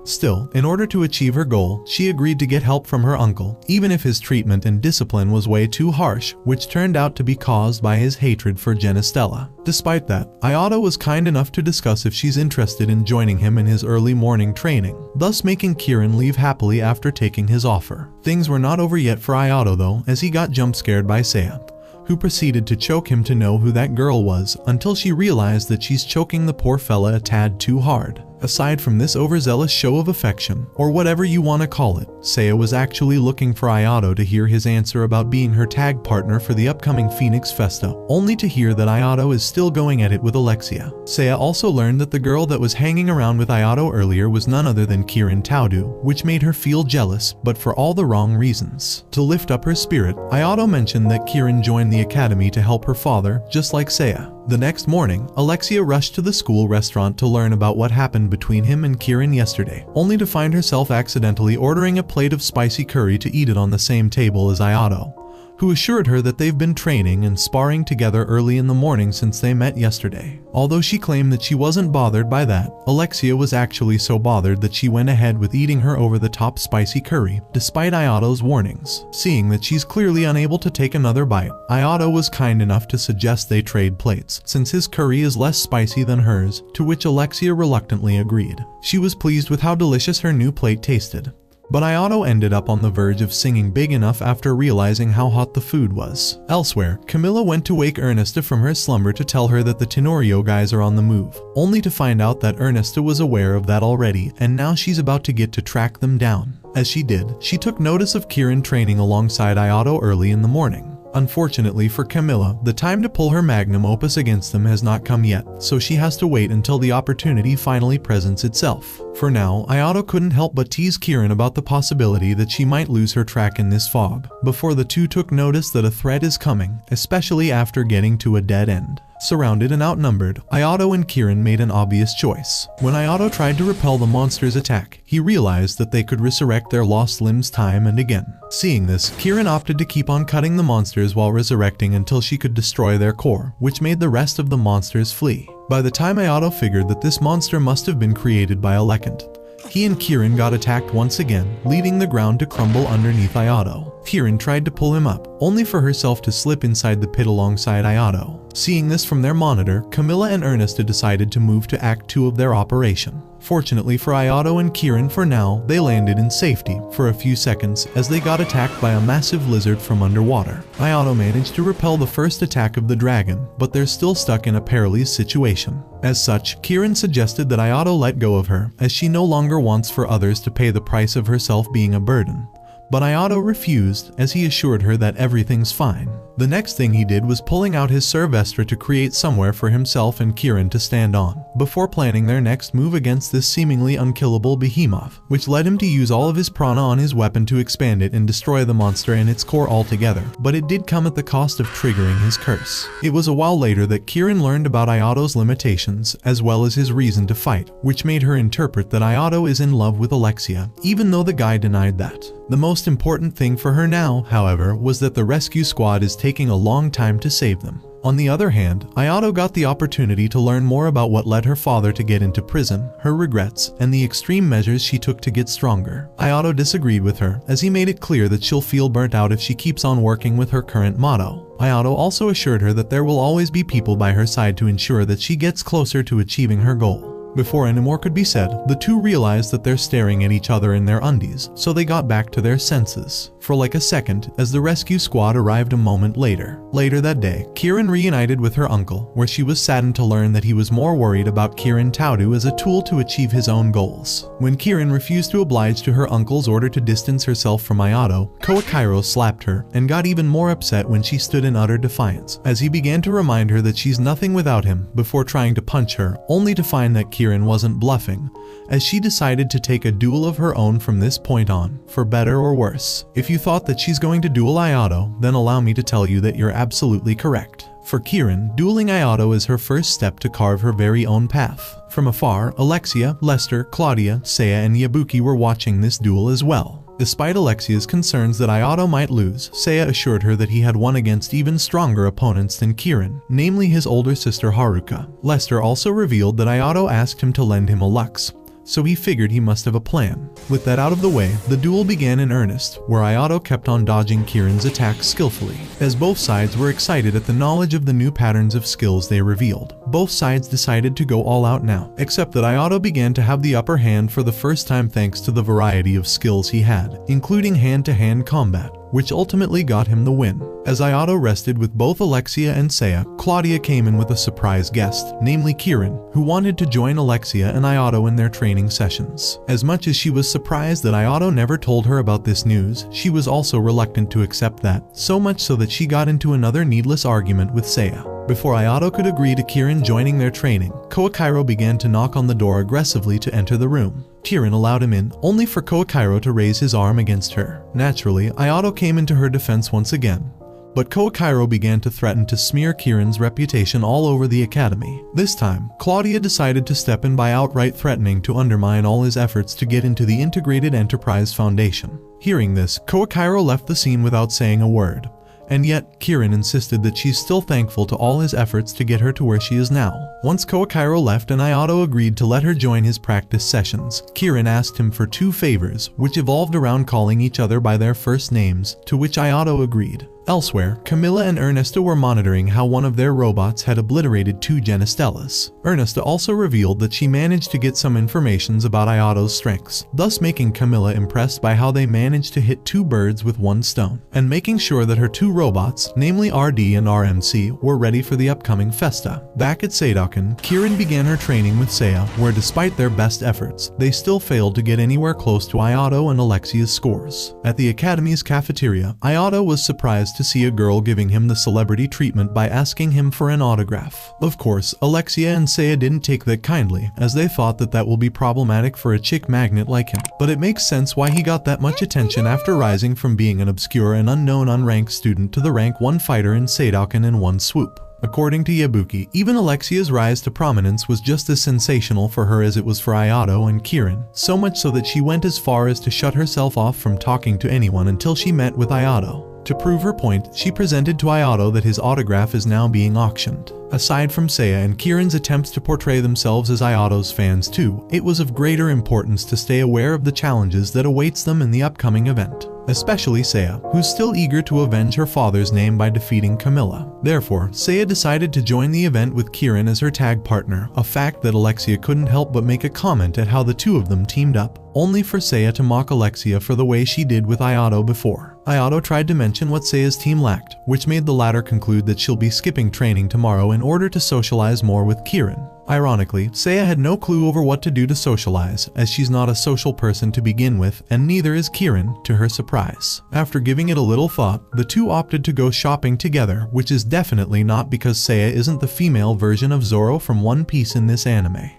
Still, in order to achieve her goal, she agreed to get help from her uncle, even if his treatment and discipline was way too harsh, which turned out to be caused by his hatred for Genestella. Despite that, Ayato was kind enough to discuss if she's interested in joining him in his early morning training, thus making Kirin leave happily after taking his offer. Things were not over yet for Ayato though, as he got jump scared by Seiya, who proceeded to choke him to know who that girl was, until she realized that she's choking the poor fella a tad too hard. Aside from this overzealous show of affection, or whatever you want to call it, Seiya was actually looking for Ayato to hear his answer about being her tag partner for the upcoming Phoenix Festa, only to hear that Ayato is still going at it with Alexia. Seiya also learned that the girl that was hanging around with Ayato earlier was none other than Kirin Taudu, which made her feel jealous, but for all the wrong reasons. To lift up her spirit, Ayato mentioned that Kirin joined the academy to help her father, just like Seiya. The next morning, Alexia rushed to the school restaurant to learn about what happened between him and Kirin yesterday, only to find herself accidentally ordering a plate of spicy curry to eat it on the same table as Ayato, who assured her that they've been training and sparring together early in the morning since they met yesterday. Although she claimed that she wasn't bothered by that, Alexia was actually so bothered that she went ahead with eating her over-the-top spicy curry, despite Ayato's warnings. Seeing that she's clearly unable to take another bite, Ayato was kind enough to suggest they trade plates, since his curry is less spicy than hers, to which Alexia reluctantly agreed. She was pleased with how delicious her new plate tasted. But Ayato ended up on the verge of singing big enough after realizing how hot the food was. Elsewhere, Camilla went to wake Ernesta from her slumber to tell her that the Tenorio guys are on the move, only to find out that Ernesta was aware of that already, and now she's about to get to track them down. As she did, she took notice of Kirin training alongside Ayato early in the morning. Unfortunately for Camilla, the time to pull her magnum opus against them has not come yet, so she has to wait until the opportunity finally presents itself. For now, Ayato couldn't help but tease Kirin about the possibility that she might lose her track in this fog, before the two took notice that a threat is coming, especially after getting to a dead end. Surrounded and outnumbered, Ayato and Kirin made an obvious choice. When Ayato tried to repel the monster's attack, he realized that they could resurrect their lost limbs time and again. Seeing this, Kirin opted to keep on cutting the monsters while resurrecting until she could destroy their core, which made the rest of the monsters flee. By the time Ayato figured that this monster must have been created by a Lekant, he and Kirin got attacked once again, leaving the ground to crumble underneath Ayato. Kirin tried to pull him up, only for herself to slip inside the pit alongside Ayato. Seeing this from their monitor, Camilla and Ernesta decided to move to Act 2 of their operation. Fortunately for Ayato and Kirin, for now, they landed in safety for a few seconds as they got attacked by a massive lizard from underwater. Ayato managed to repel the first attack of the dragon, but they're still stuck in a perilous situation. As such, Kirin suggested that Ayato let go of her, as she no longer wants for others to pay the price of herself being a burden. But Ayato refused, as he assured her that everything's fine. The next thing he did was pulling out his Sylvestra to create somewhere for himself and Kirin to stand on, before planning their next move against this seemingly unkillable behemoth, which led him to use all of his prana on his weapon to expand it and destroy the monster and its core altogether, but it did come at the cost of triggering his curse. It was a while later that Kirin learned about Ayato's limitations, as well as his reason to fight, which made her interpret that Ayato is in love with Alexia, even though the guy denied that. The most important thing for her now, however, was that the rescue squad is taking a long time to save them. On the other hand, Ayato got the opportunity to learn more about what led her father to get into prison, her regrets, and the extreme measures she took to get stronger. Ayato disagreed with her, as he made it clear that she'll feel burnt out if she keeps on working with her current motto. Ayato also assured her that there will always be people by her side to ensure that she gets closer to achieving her goal. Before any more could be said, the two realized that they're staring at each other in their undies, so they got back to their senses. For like a second, as the rescue squad arrived a moment later. Later that day, Kirin reunited with her uncle, where she was saddened to learn that he was more worried about Kirin Taudu as a tool to achieve his own goals. When Kirin refused to oblige to her uncle's order to distance herself from Ayato, Koakiro slapped her, and got even more upset when she stood in utter defiance, as he began to remind her that she's nothing without him, before trying to punch her, only to find that Kirin Kieran wasn't bluffing, as she decided to take a duel of her own from this point on, for better or worse. If you thought that she's going to duel Ayato, then allow me to tell you that you're absolutely correct. For Kieran, dueling Ayato is her first step to carve her very own path. From afar, Alexia, Lester, Claudia, Seiya, and Yabuki were watching this duel as well. Despite Alexia's concerns that Ayato might lose, Seiya assured her that he had won against even stronger opponents than Kieran, namely his older sister Haruka. Lester also revealed that Ayato asked him to lend him a Lux, so he figured he must have a plan. With that out of the way, the duel began in earnest, where Ayato kept on dodging Kieran's attacks skillfully. As both sides were excited at the knowledge of the new patterns of skills they revealed, both sides decided to go all out now, except that Ayato began to have the upper hand for the first time thanks to the variety of skills he had, including hand-to-hand combat, which ultimately got him the win. As Ayato rested with both Alexia and Seiya, Claudia came in with a surprise guest, namely Kieran, who wanted to join Alexia and Ayato in their training sessions. As much as she was surprised that Ayato never told her about this news, she was also reluctant to accept that, so much so that she got into another needless argument with Seiya. Before Ayato could agree to Kieran joining their training, Koichiro began to knock on the door aggressively to enter the room. Kieran allowed him in, only for Koichiro to raise his arm against her. Naturally, Ayato came into her defense once again, but Koichiro began to threaten to smear Kieran's reputation all over the academy. This time, Claudia decided to step in by outright threatening to undermine all his efforts to get into the Integrated Enterprise Foundation. Hearing this, Koichiro left the scene without saying a word. And yet, Kieran insisted that she's still thankful to all his efforts to get her to where she is now. Once Koichiro left and Ayato agreed to let her join his practice sessions, Kieran asked him for 2 favors, which evolved around calling each other by their first names, to which Ayato agreed. Elsewhere, Camilla and Ernesto were monitoring how one of their robots had obliterated 2 Genestellas. Ernesto also revealed that she managed to get some information about Ayato's strengths, thus making Camilla impressed by how they managed to hit 2 birds with 1 stone, and making sure that her 2 robots, namely RD and RMC, were ready for the upcoming festa. Back at Seidoken, Kieran began her training with Seiya, where despite their best efforts, they still failed to get anywhere close to Ayato and Alexia's scores. At the academy's cafeteria, Ayato was surprised to see a girl giving him the celebrity treatment by asking him for an autograph. Of course, Alexia and Seiya didn't take that kindly, as they thought that that will be problematic for a chick magnet like him. But it makes sense why he got that much attention after rising from being an obscure and unknown unranked student to the rank 1 fighter in Seidoken in one swoop. According to Yabuki, even Alexia's rise to prominence was just as sensational for her as it was for Ayato and Kieran, so much so that she went as far as to shut herself off from talking to anyone until she met with Ayato. To prove her point, she presented to Ayato that his autograph is now being auctioned. Aside from Seiya and Kieran's attempts to portray themselves as Ayato's fans too, it was of greater importance to stay aware of the challenges that awaits them in the upcoming event. Especially Seiya, who's still eager to avenge her father's name by defeating Camilla. Therefore, Seiya decided to join the event with Kieran as her tag partner, a fact that Alexia couldn't help but make a comment at how the 2 of them teamed up, only for Seiya to mock Alexia for the way she did with Ayato before. Ayato tried to mention what Seiya's team lacked, which made the latter conclude that she'll be skipping training tomorrow in order to socialize more with Kieran. Ironically, Seiya had no clue over what to do to socialize, as she's not a social person to begin with, and neither is Kieran, to her surprise. After giving it a little thought, the 2 opted to go shopping together, which is definitely not because Seiya isn't the female version of Zoro from One Piece in this anime.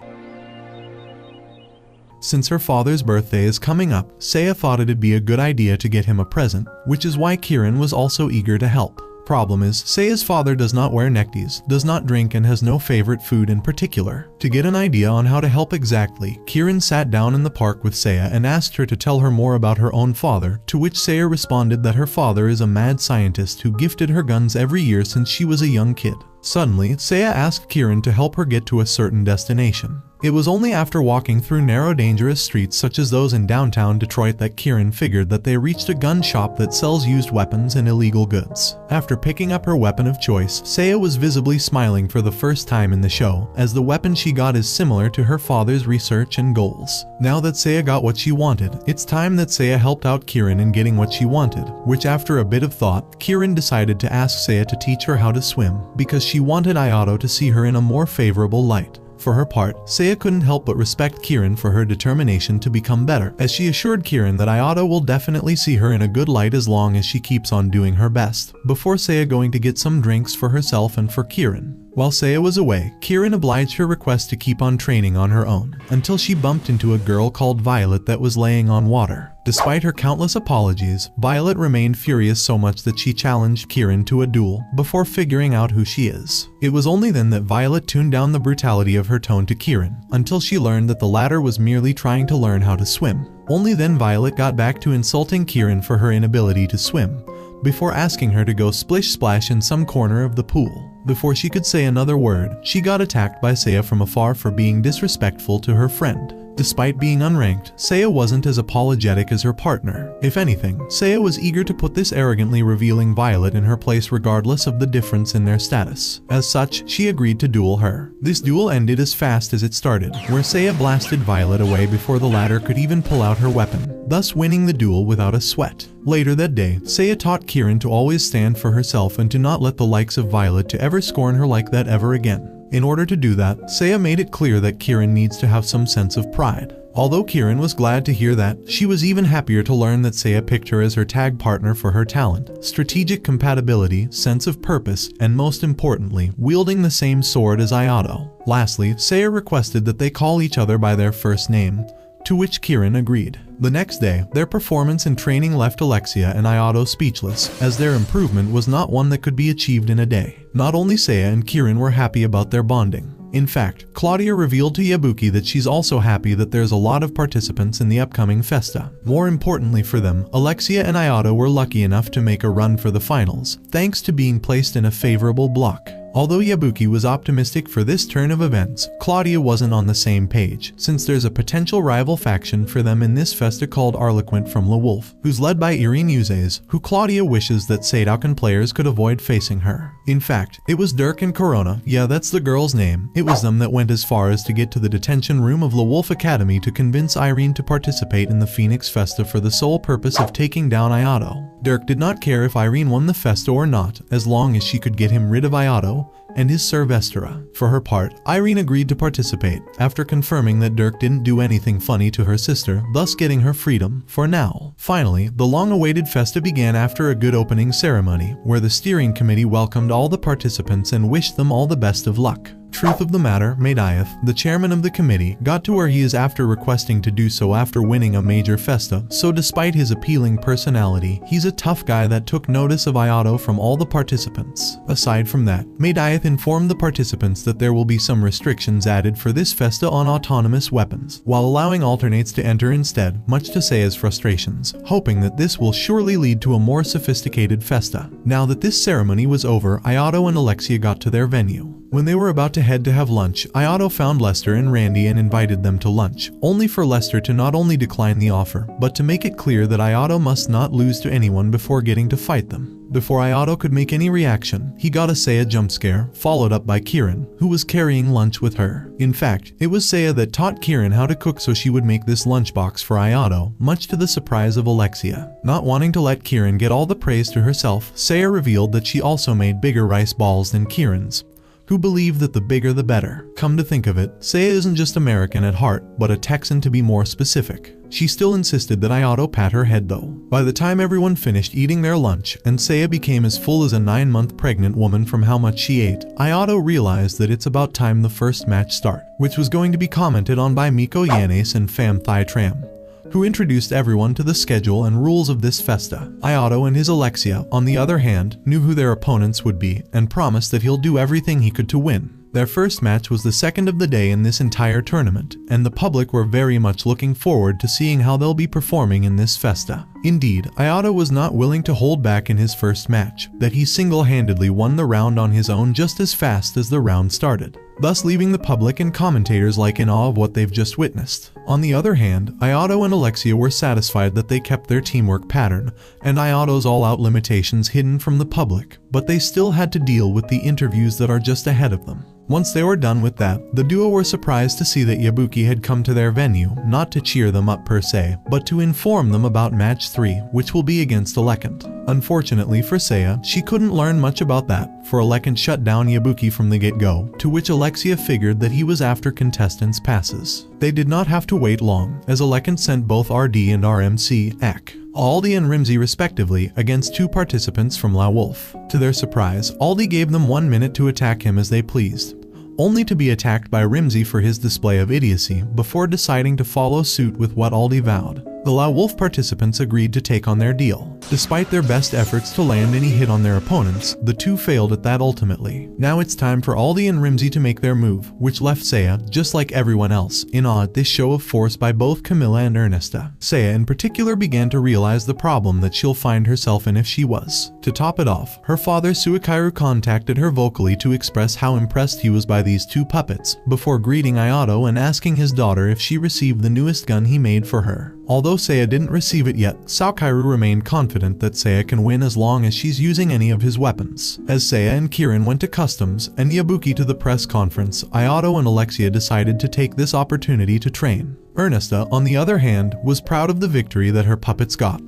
Since her father's birthday is coming up, Seiya thought it'd be a good idea to get him a present, which is why Kieran was also eager to help. Problem is, Seiya's father does not wear neckties, does not drink, and has no favorite food in particular. To get an idea on how to help exactly, Kieran sat down in the park with Seiya and asked her to tell her more about her own father, to which Seiya responded that her father is a mad scientist who gifted her guns every year since she was a young kid. Suddenly, Seiya asked Kieran to help her get to a certain destination. It was only after walking through narrow, dangerous streets such as those in downtown Detroit that Kieran figured that they reached a gun shop that sells used weapons and illegal goods. After picking up her weapon of choice, Seiya was visibly smiling for the first time in the show, as the weapon she got is similar to her father's research and goals. Now that Seiya got what she wanted, it's time that Seiya helped out Kieran in getting what she wanted, which after a bit of thought, Kieran decided to ask Seiya to teach her how to swim, because she wanted Ayato to see her in a more favorable light. For her part, Seiya couldn't help but respect Kieran for her determination to become better, as she assured Kieran that Ayato will definitely see her in a good light as long as she keeps on doing her best, before Seiya going to get some drinks for herself and for Kieran. While Seiya was away, Kirin obliged her request to keep on training on her own, until she bumped into a girl called Violet that was laying on water. Despite her countless apologies, Violet remained furious so much that she challenged Kirin to a duel before figuring out who she is. It was only then that Violet tuned down the brutality of her tone to Kirin, until she learned that the latter was merely trying to learn how to swim. Only then Violet got back to insulting Kirin for her inability to swim, before asking her to go splish splash in some corner of the pool. Before she could say another word, she got attacked by Seiya from afar for being disrespectful to her friend. Despite being unranked, Seiya wasn't as apologetic as her partner. If anything, Seiya was eager to put this arrogantly revealing Violet in her place regardless of the difference in their status. As such, she agreed to duel her. This duel ended as fast as it started, where Seiya blasted Violet away before the latter could even pull out her weapon, thus winning the duel without a sweat. Later that day, Seiya taught Kirin to always stand for herself and to not let the likes of Violet to ever scorn her like that ever again. In order to do that, Seiya made it clear that Kirin needs to have some sense of pride. Although Kirin was glad to hear that, she was even happier to learn that Seiya picked her as her tag partner for her talent, strategic compatibility, sense of purpose, and most importantly, wielding the same sword as Ayato. Lastly, Seiya requested that they call each other by their first name, to which Kirin agreed. The next day, their performance and training left Alexia and Ayato speechless, as their improvement was not one that could be achieved in a day. Not only Seiya and Kirin were happy about their bonding. In fact, Claudia revealed to Yabuki that she's also happy that there's a lot of participants in the upcoming festa. More importantly for them, Alexia and Ayato were lucky enough to make a run for the finals, thanks to being placed in a favorable block. Although Yabuki was optimistic for this turn of events, Claudia wasn't on the same page, since there's a potential rival faction for them in this festa called Arlequin from La Wolf, who's led by Irene Uzes, who Claudia wishes that Seidokan players could avoid facing her. In fact, it was Dirk and Corona, yeah that's the girl's name, it was them that went as far as to get to the detention room of La Wolf Academy to convince Irene to participate in the Phoenix Festa for the sole purpose of taking down Ayato. Dirk did not care if Irene won the festa or not, as long as she could get him rid of Ayato and his Sir Vestera. For her part, Irene agreed to participate, after confirming that Dirk didn't do anything funny to her sister, thus getting her freedom, for now. Finally, the long-awaited festa began after a good opening ceremony, where the steering committee welcomed all the participants and wished them all the best of luck. Truth of the matter, Madaith, the chairman of the committee, got to where he is after requesting to do so after winning a major festa, so despite his appealing personality, he's a tough guy that took notice of Ayato from all the participants. Aside from that, Madaith informed the participants that there will be some restrictions added for this festa on autonomous weapons, while allowing alternates to enter instead, much to Seiya's frustrations, hoping that this will surely lead to a more sophisticated festa. Now that this ceremony was over, Ayato and Alexia got to their venue. When they were about to head to have lunch, Ayato found Lester and Randy and invited them to lunch, only for Lester to not only decline the offer, but to make it clear that Ayato must not lose to anyone before getting to fight them. Before Ayato could make any reaction, he got a Seiya jump scare, followed up by Kirin, who was carrying lunch with her. In fact, it was Seiya that taught Kirin how to cook so she would make this lunchbox for Ayato, much to the surprise of Alexia. Not wanting to let Kirin get all the praise to herself, Seiya revealed that she also made bigger rice balls than Kirin's, who believed that the bigger the better. Come to think of it, Seiya isn't just American at heart, but a Texan to be more specific. She still insisted that Ayato pat her head though. By the time everyone finished eating their lunch, and Seiya became as full as a 9-month pregnant woman from how much she ate, Ayato realized that it's about time the first match start, which was going to be commented on by Miko Yanes and Pham Thai Tram, who introduced everyone to the schedule and rules of this festa. Ayato and his Alexia, on the other hand, knew who their opponents would be, and promised that he'll do everything he could to win. Their first match was the second of the day in this entire tournament, and the public were very much looking forward to seeing how they'll be performing in this festa. Indeed, Ayato was not willing to hold back in his first match, that he single-handedly won the round on his own just as fast as the round started, thus leaving the public and commentators like in awe of what they've just witnessed. On the other hand, Ayato and Alexia were satisfied that they kept their teamwork pattern, and Ayato's all-out limitations hidden from the public, but they still had to deal with the interviews that are just ahead of them. Once they were done with that, the duo were surprised to see that Yabuki had come to their venue, not to cheer them up per se, but to inform them about match 3, which will be against Alekant. Unfortunately for Seiya, she couldn't learn much about that, for Alekant shut down Yabuki from the get-go, to which Alexia figured that he was after contestants' passes. They did not have to wait long, as Alekant sent both RD and RMC Ek Aldi and Rimsey respectively, against 2 participants from La Wolf. To their surprise, Aldi gave them 1 minute to attack him as they pleased, only to be attacked by Rimsey for his display of idiocy before deciding to follow suit with what Aldi vowed. The La Wolf participants agreed to take on their deal. Despite their best efforts to land any hit on their opponents, the 2 failed at that ultimately. Now it's time for Aldi and Rimsey to make their move, which left Seiya, just like everyone else, in awe at this show of force by both Camilla and Ernesta. Seiya in particular began to realize the problem that she'll find herself in if she was. To top it off, her father Suikaru contacted her vocally to express how impressed he was by these 2 puppets, before greeting Ayato and asking his daughter if she received the newest gun he made for her. Although Seiya didn't receive it yet, Suikaru remained confident that Seiya can win as long as she's using any of his weapons. As Seiya and Kirin went to customs and Yabuki to the press conference, Ayato and Alexia decided to take this opportunity to train. Ernesta, on the other hand, was proud of the victory that her puppets got,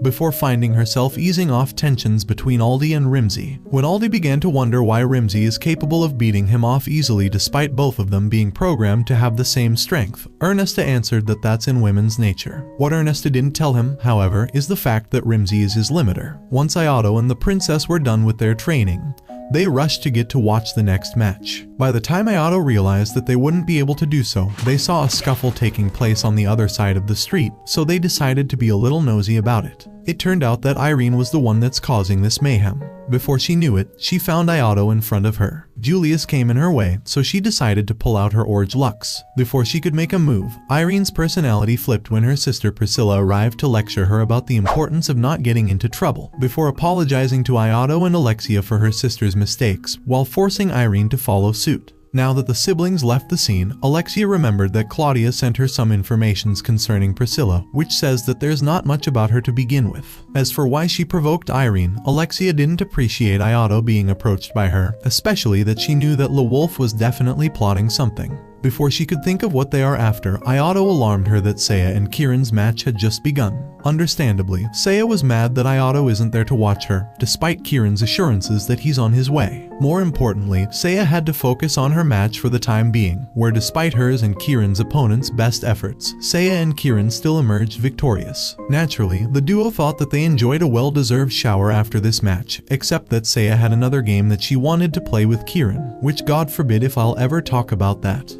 before finding herself easing off tensions between Aldi and Rimsey. When Aldi began to wonder why Rimsey is capable of beating him off easily despite both of them being programmed to have the same strength, Ernesta answered that that's in women's nature. What Ernesta didn't tell him, however, is the fact that Rimsey is his limiter. Once Ayato and the princess were done with their training, they rushed to get to watch the next match. By the time Ayato realized that they wouldn't be able to do so, they saw a scuffle taking place on the other side of the street, so they decided to be a little nosy about it. It turned out that Irene was the one that's causing this mayhem. Before she knew it, she found Ayato in front of her. Julius came in her way, so she decided to pull out her Orge Lux. Before she could make a move, Irene's personality flipped when her sister Priscilla arrived to lecture her about the importance of not getting into trouble, before apologizing to Ayato and Alexia for her sister's mistakes, while forcing Irene to follow suit. Now that the siblings left the scene, Alexia remembered that Claudia sent her some informations concerning Priscilla, which says that there's not much about her to begin with. As for why she provoked Irene, Alexia didn't appreciate Ayato being approached by her, especially that she knew that La Wolf was definitely plotting something. Before she could think of what they are after, Ayato alarmed her that Seiya and Kirin's match had just begun. Understandably, Seiya was mad that Ayato isn't there to watch her, despite Kirin's assurances that he's on his way. More importantly, Seiya had to focus on her match for the time being, where despite hers and Kirin's opponents' best efforts, Seiya and Kirin still emerged victorious. Naturally, the duo thought that they enjoyed a well-deserved shower after this match, except that Seiya had another game that she wanted to play with Kirin, which God forbid if I'll ever talk about that.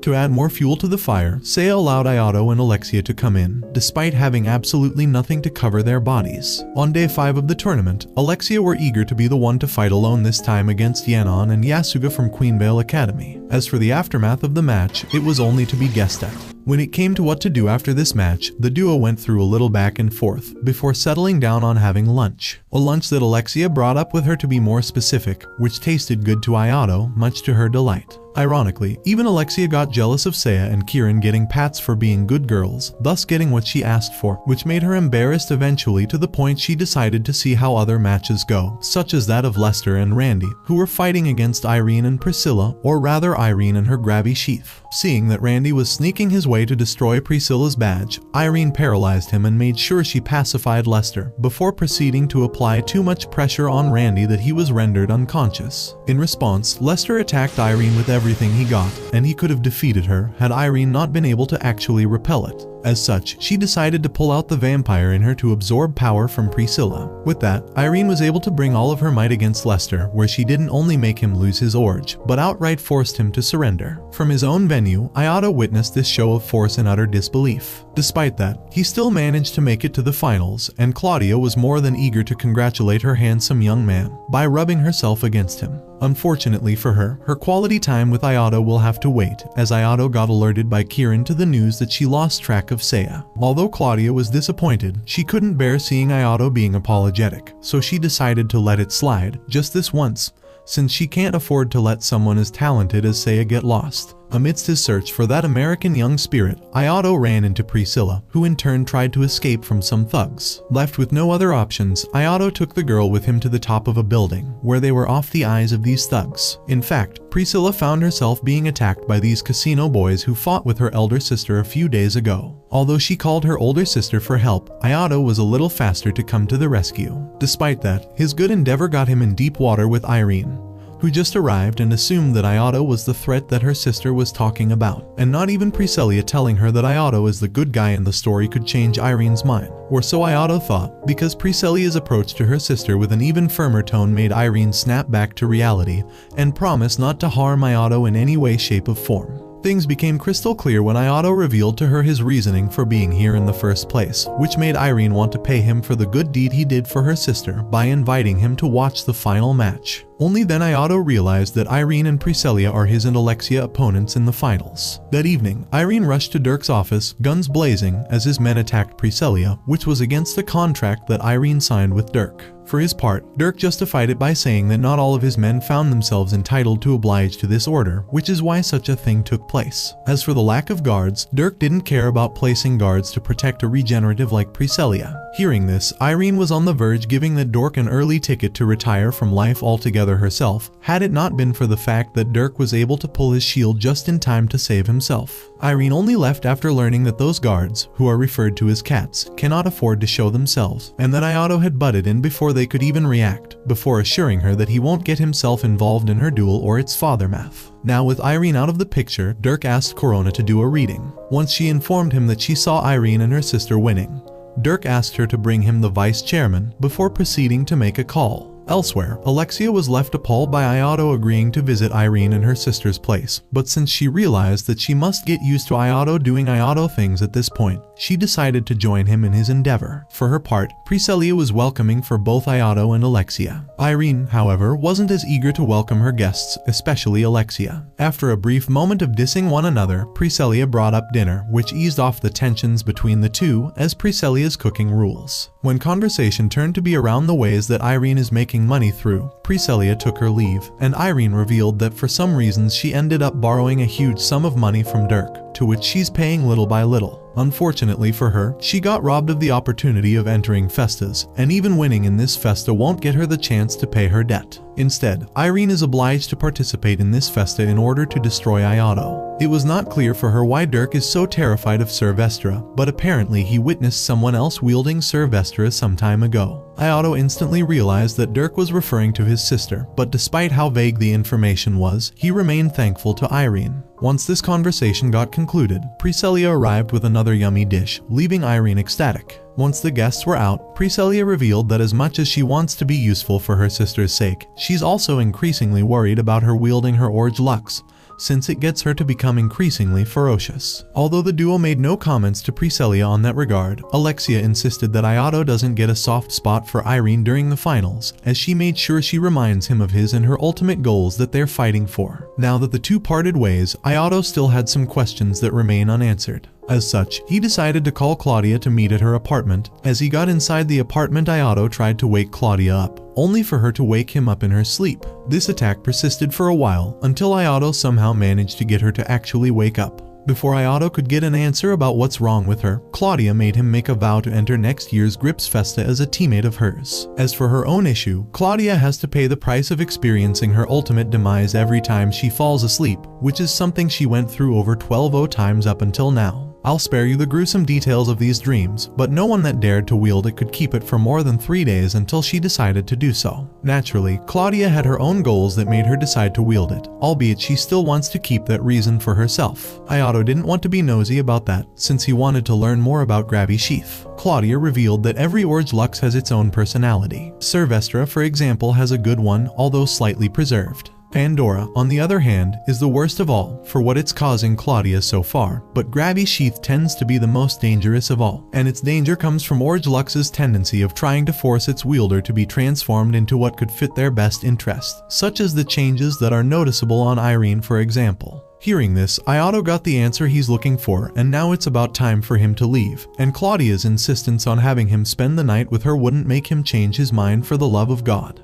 To add more fuel to the fire, Seiya allowed Ayato and Alexia to come in, despite having absolutely nothing to cover their bodies. On day 5 of the tournament, Alexia were eager to be the one to fight alone this time against Yanon and Yasuga from Queenvale Academy. As for the aftermath of the match, it was only to be guessed at. When it came to what to do after this match, the duo went through a little back and forth, before settling down on having lunch. A lunch that Alexia brought up with her to be more specific, which tasted good to Ayato, much to her delight. Ironically, even Alexia got jealous of Seiya and Kirin getting pats for being good girls, thus getting what she asked for, which made her embarrassed eventually to the point she decided to see how other matches go, such as that of Lester and Randy, who were fighting against Irene and Priscilla, or rather Irene and her grabby sheath. Seeing that Randy was sneaking his way to destroy Priscilla's badge, Irene paralyzed him and made sure she pacified Lester, before proceeding to apply too much pressure on Randy that he was rendered unconscious. In response, Lester attacked Irene with everything he got, and he could have defeated her had Irene not been able to actually repel it. As such, she decided to pull out the vampire in her to absorb power from Priscilla. With that, Irene was able to bring all of her might against Lester, where she didn't only make him lose his Orge, but outright forced him to surrender. From his own venue, Ayato witnessed this show of force in utter disbelief. Despite that, he still managed to make it to the finals, and Claudia was more than eager to congratulate her handsome young man by rubbing herself against him. Unfortunately for her, her quality time with Ayato will have to wait, as Ayato got alerted by Kirin to the news that she lost track of Seiya. Although Claudia was disappointed, she couldn't bear seeing Ayato being apologetic, so she decided to let it slide, just this once, since she can't afford to let someone as talented as Seiya get lost. Amidst his search for that American young spirit, Ayato ran into Priscilla, who in turn tried to escape from some thugs. Left with no other options, Ayato took the girl with him to the top of a building, where they were off the eyes of these thugs. In fact, Priscilla found herself being attacked by these casino boys who fought with her elder sister a few days ago. Although she called her older sister for help, Ayato was a little faster to come to the rescue. Despite that, his good endeavor got him in deep water with Irene, who just arrived and assumed that Ayato was the threat that her sister was talking about. And not even Priscilla telling her that Ayato is the good guy in the story could change Irene's mind. Or so Ayato thought, because Priscilla's approach to her sister with an even firmer tone made Irene snap back to reality and promise not to harm Ayato in any way, shape, or form. Things became crystal clear when Ayato revealed to her his reasoning for being here in the first place, which made Irene want to pay him for the good deed he did for her sister by inviting him to watch the final match. Only then Ayato realized that Irene and Priscilla are his and Alexia opponents in the finals. That evening, Irene rushed to Dirk's office, guns blazing, as his men attacked Priscilla, which was against the contract that Irene signed with Dirk. For his part, Dirk justified it by saying that not all of his men found themselves entitled to oblige to this order, which is why such a thing took place. As for the lack of guards, Dirk didn't care about placing guards to protect a regenerative like Priscilla. Hearing this, Irene was on the verge giving that dork an early ticket to retire from life altogether herself, had it not been for the fact that Dirk was able to pull his shield just in time to save himself. Irene only left after learning that those guards, who are referred to as cats, cannot afford to show themselves, and that Ayato had butted in before they could even react, before assuring her that he won't get himself involved in her duel or its fathermath. Now with Irene out of the picture, Dirk asked Corona to do a reading. Once she informed him that she saw Irene and her sister winning, Dirk asked her to bring him the vice chairman before proceeding to make a call. Elsewhere, Alexia was left appalled by Ayato agreeing to visit Irene in her sister's place, but since she realized that she must get used to Ayato doing Ayato things at this point, she decided to join him in his endeavor. For her part, Priscilla was welcoming for both Ayato and Alexia. Irene, however, wasn't as eager to welcome her guests, especially Alexia. After a brief moment of dissing one another, Priscilla brought up dinner, which eased off the tensions between the two as Priscilla's cooking rules. When conversation turned to be around the ways that Irene is making money through, Priscilla took her leave, and Irene revealed that for some reasons she ended up borrowing a huge sum of money from Dirk, to which she's paying little by little. Unfortunately for her, she got robbed of the opportunity of entering Festas, and even winning in this Festa won't get her the chance to pay her debt. Instead, Irene is obliged to participate in this Festa in order to destroy Ayato. It was not clear for her why Dirk is so terrified of Sir Vestra, but apparently he witnessed someone else wielding Sir Vestra some time ago. Ayato instantly realized that Dirk was referring to his sister, but despite how vague the information was, he remained thankful to Irene. Once this conversation got concluded, Priscilla arrived with another yummy dish, leaving Irene ecstatic. Once the guests were out, Priscilla revealed that as much as she wants to be useful for her sister's sake, she's also increasingly worried about her wielding her Orge Lux, since it gets her to become increasingly ferocious. Although the duo made no comments to Priscilla on that regard, Alexia insisted that Ayato doesn't get a soft spot for Irene during the finals, as she made sure she reminds him of his and her ultimate goals that they're fighting for. Now that the two parted ways, Ayato still had some questions that remain unanswered. As such, he decided to call Claudia to meet at her apartment. As he got inside the apartment, Ayato tried to wake Claudia up, only for her to wake him up in her sleep. This attack persisted for a while, until Ayato somehow managed to get her to actually wake up. Before Ayato could get an answer about what's wrong with her, Claudia made him make a vow to enter next year's Grips Festa as a teammate of hers. As for her own issue, Claudia has to pay the price of experiencing her ultimate demise every time she falls asleep, which is something she went through over 12 times up until now. I'll spare you the gruesome details of these dreams, but no one that dared to wield it could keep it for more than 3 days until she decided to do so. Naturally, Claudia had her own goals that made her decide to wield it, albeit she still wants to keep that reason for herself. Ayato didn't want to be nosy about that, since he wanted to learn more about Grabby Sheath. Claudia revealed that every Orge Lux has its own personality. Sir Vestra, for example, has a good one, although slightly preserved. Pandora, on the other hand, is the worst of all for what it's causing Claudia so far, but Grabby Sheath tends to be the most dangerous of all, and its danger comes from Orge Lux's tendency of trying to force its wielder to be transformed into what could fit their best interest, such as the changes that are noticeable on Irene, for example. Hearing this, Ayato got the answer he's looking for, and now it's about time for him to leave, and Claudia's insistence on having him spend the night with her wouldn't make him change his mind for the love of God.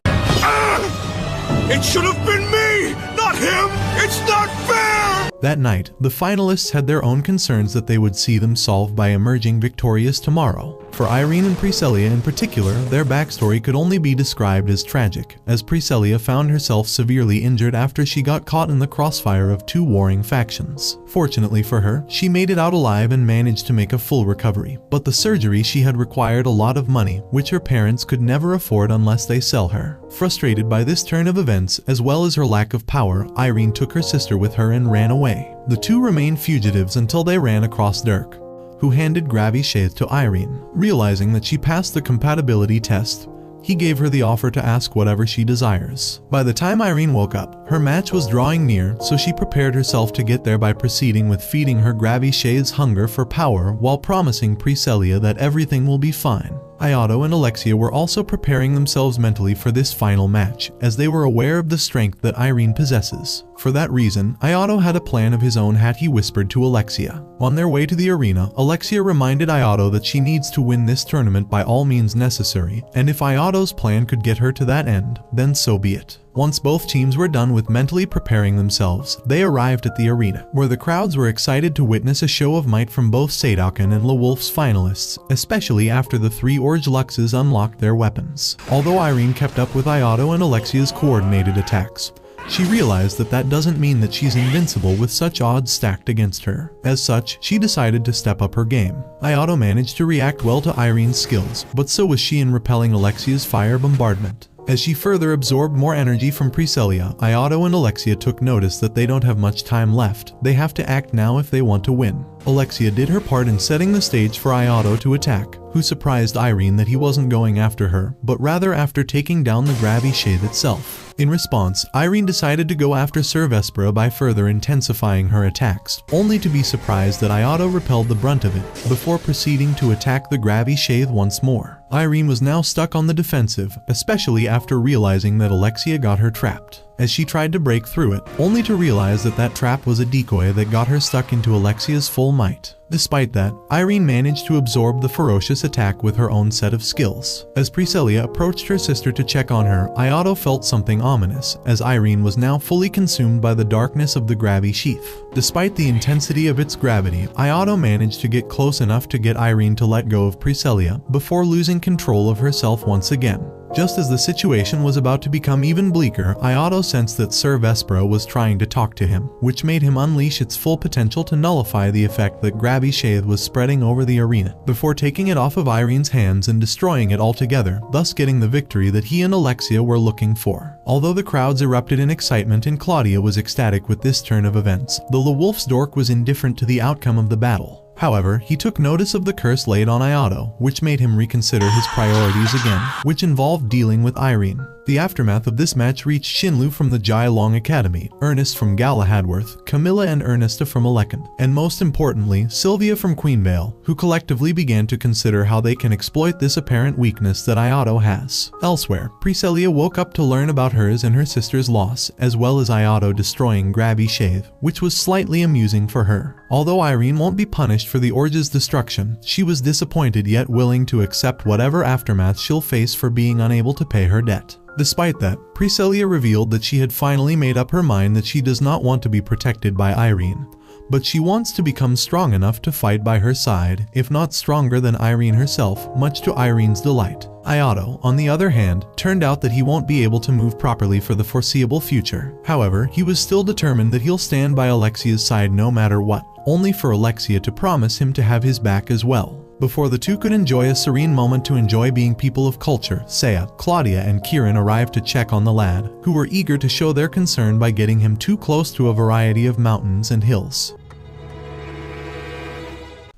It should have been me, not him! It's not fair! That night, the finalists had their own concerns that they would see them solve by emerging victorious tomorrow. For Irene and Priscilla in particular, their backstory could only be described as tragic, as Priscilla found herself severely injured after she got caught in the crossfire of two warring factions. Fortunately for her, she made it out alive and managed to make a full recovery, but the surgery she had required a lot of money, which her parents could never afford unless they sell her. Frustrated by this turn of events, as well as her lack of power, Irene took her sister with her and ran away. The two remained fugitives until they ran across Dirk, who handed Gravy Shade to Irene. Realizing that she passed the compatibility test, he gave her the offer to ask whatever she desires. By the time Irene woke up, her match was drawing near, so she prepared herself to get there by proceeding with feeding her Gravy Shade's hunger for power while promising Priscilla that everything will be fine. Ayato and Alexia were also preparing themselves mentally for this final match, as they were aware of the strength that Irene possesses. For that reason, Ayato had a plan of his own had he whispered to Alexia. On their way to the arena, Alexia reminded Ayato that she needs to win this tournament by all means necessary, and if Ayato's plan could get her to that end, then so be it. Once both teams were done with mentally preparing themselves, they arrived at the arena, where the crowds were excited to witness a show of might from both Sadauken and LeWolf's finalists, especially after the three Orge Luxes unlocked their weapons. Although Irene kept up with Ayato and Alexia's coordinated attacks, she realized that that doesn't mean that she's invincible with such odds stacked against her. As such, she decided to step up her game. Ayato managed to react well to Irene's skills, but so was she in repelling Alexia's fire bombardment. As she further absorbed more energy from Priscilla, Ayato and Alexia took notice that they don't have much time left. They have to act now if they want to win. Alexia did her part in setting the stage for Ayato to attack, who surprised Irene that he wasn't going after her, but rather after taking down the Gravy Shade itself. In response, Irene decided to go after Sir Vespera by further intensifying her attacks, only to be surprised that Ayato repelled the brunt of it, before proceeding to attack the Gravy Shade once more. Irene was now stuck on the defensive, especially after realizing that Alexia got her trapped, as she tried to break through it, only to realize that that trap was a decoy that got her stuck into Alexia's full might. Despite that, Irene managed to absorb the ferocious attack with her own set of skills. As Priscilla approached her sister to check on her, Ayato felt something ominous, as Irene was now fully consumed by the darkness of the Gravy Sheath. Despite the intensity of its gravity, Ayato managed to get close enough to get Irene to let go of Priscilla, before losing control of herself once again. Just as the situation was about to become even bleaker, Ayato sensed that Sir Vespera was trying to talk to him, which made him unleash its full potential to nullify the effect that Gravy Shade was spreading over the arena, before taking it off of Irene's hands and destroying it altogether, thus getting the victory that he and Alexia were looking for. Although the crowds erupted in excitement and Claudia was ecstatic with this turn of events, the LeWolf's Dork was indifferent to the outcome of the battle. However, he took notice of the curse laid on Ayato, which made him reconsider his priorities again, which involved dealing with Irene. The aftermath of this match reached Shinlu from the Jai Long Academy, Ernest from Galahadworth, Camilla and Ernesta from Alekand, and most importantly, Sylvia from Queenvale, who collectively began to consider how they can exploit this apparent weakness that Ayato has. Elsewhere, Priscilla woke up to learn about hers and her sister's loss, as well as Ayato destroying Gravy Shade, which was slightly amusing for her. Although Irene won't be punished for the Orge's destruction, she was disappointed yet willing to accept whatever aftermath she'll face for being unable to pay her debt. Despite that, Priscilla revealed that she had finally made up her mind that she does not want to be protected by Irene, but she wants to become strong enough to fight by her side, if not stronger than Irene herself, much to Irene's delight. Ayato, on the other hand, turned out that he won't be able to move properly for the foreseeable future. However, he was still determined that he'll stand by Alexia's side no matter what, only for Alexia to promise him to have his back as well. Before the two could enjoy a serene moment to enjoy being people of culture, Saya, Claudia, and Kieran arrived to check on the lad, who were eager to show their concern by getting him too close to a variety of mountains and hills.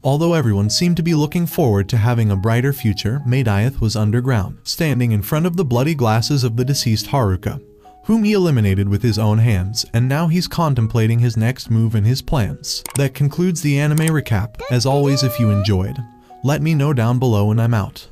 Although everyone seemed to be looking forward to having a brighter future, Madiath was underground, standing in front of the bloody glasses of the deceased Haruka, whom he eliminated with his own hands, and now he's contemplating his next move and his plans. That concludes the anime recap. As always, if you enjoyed, let me know down below and I'm out.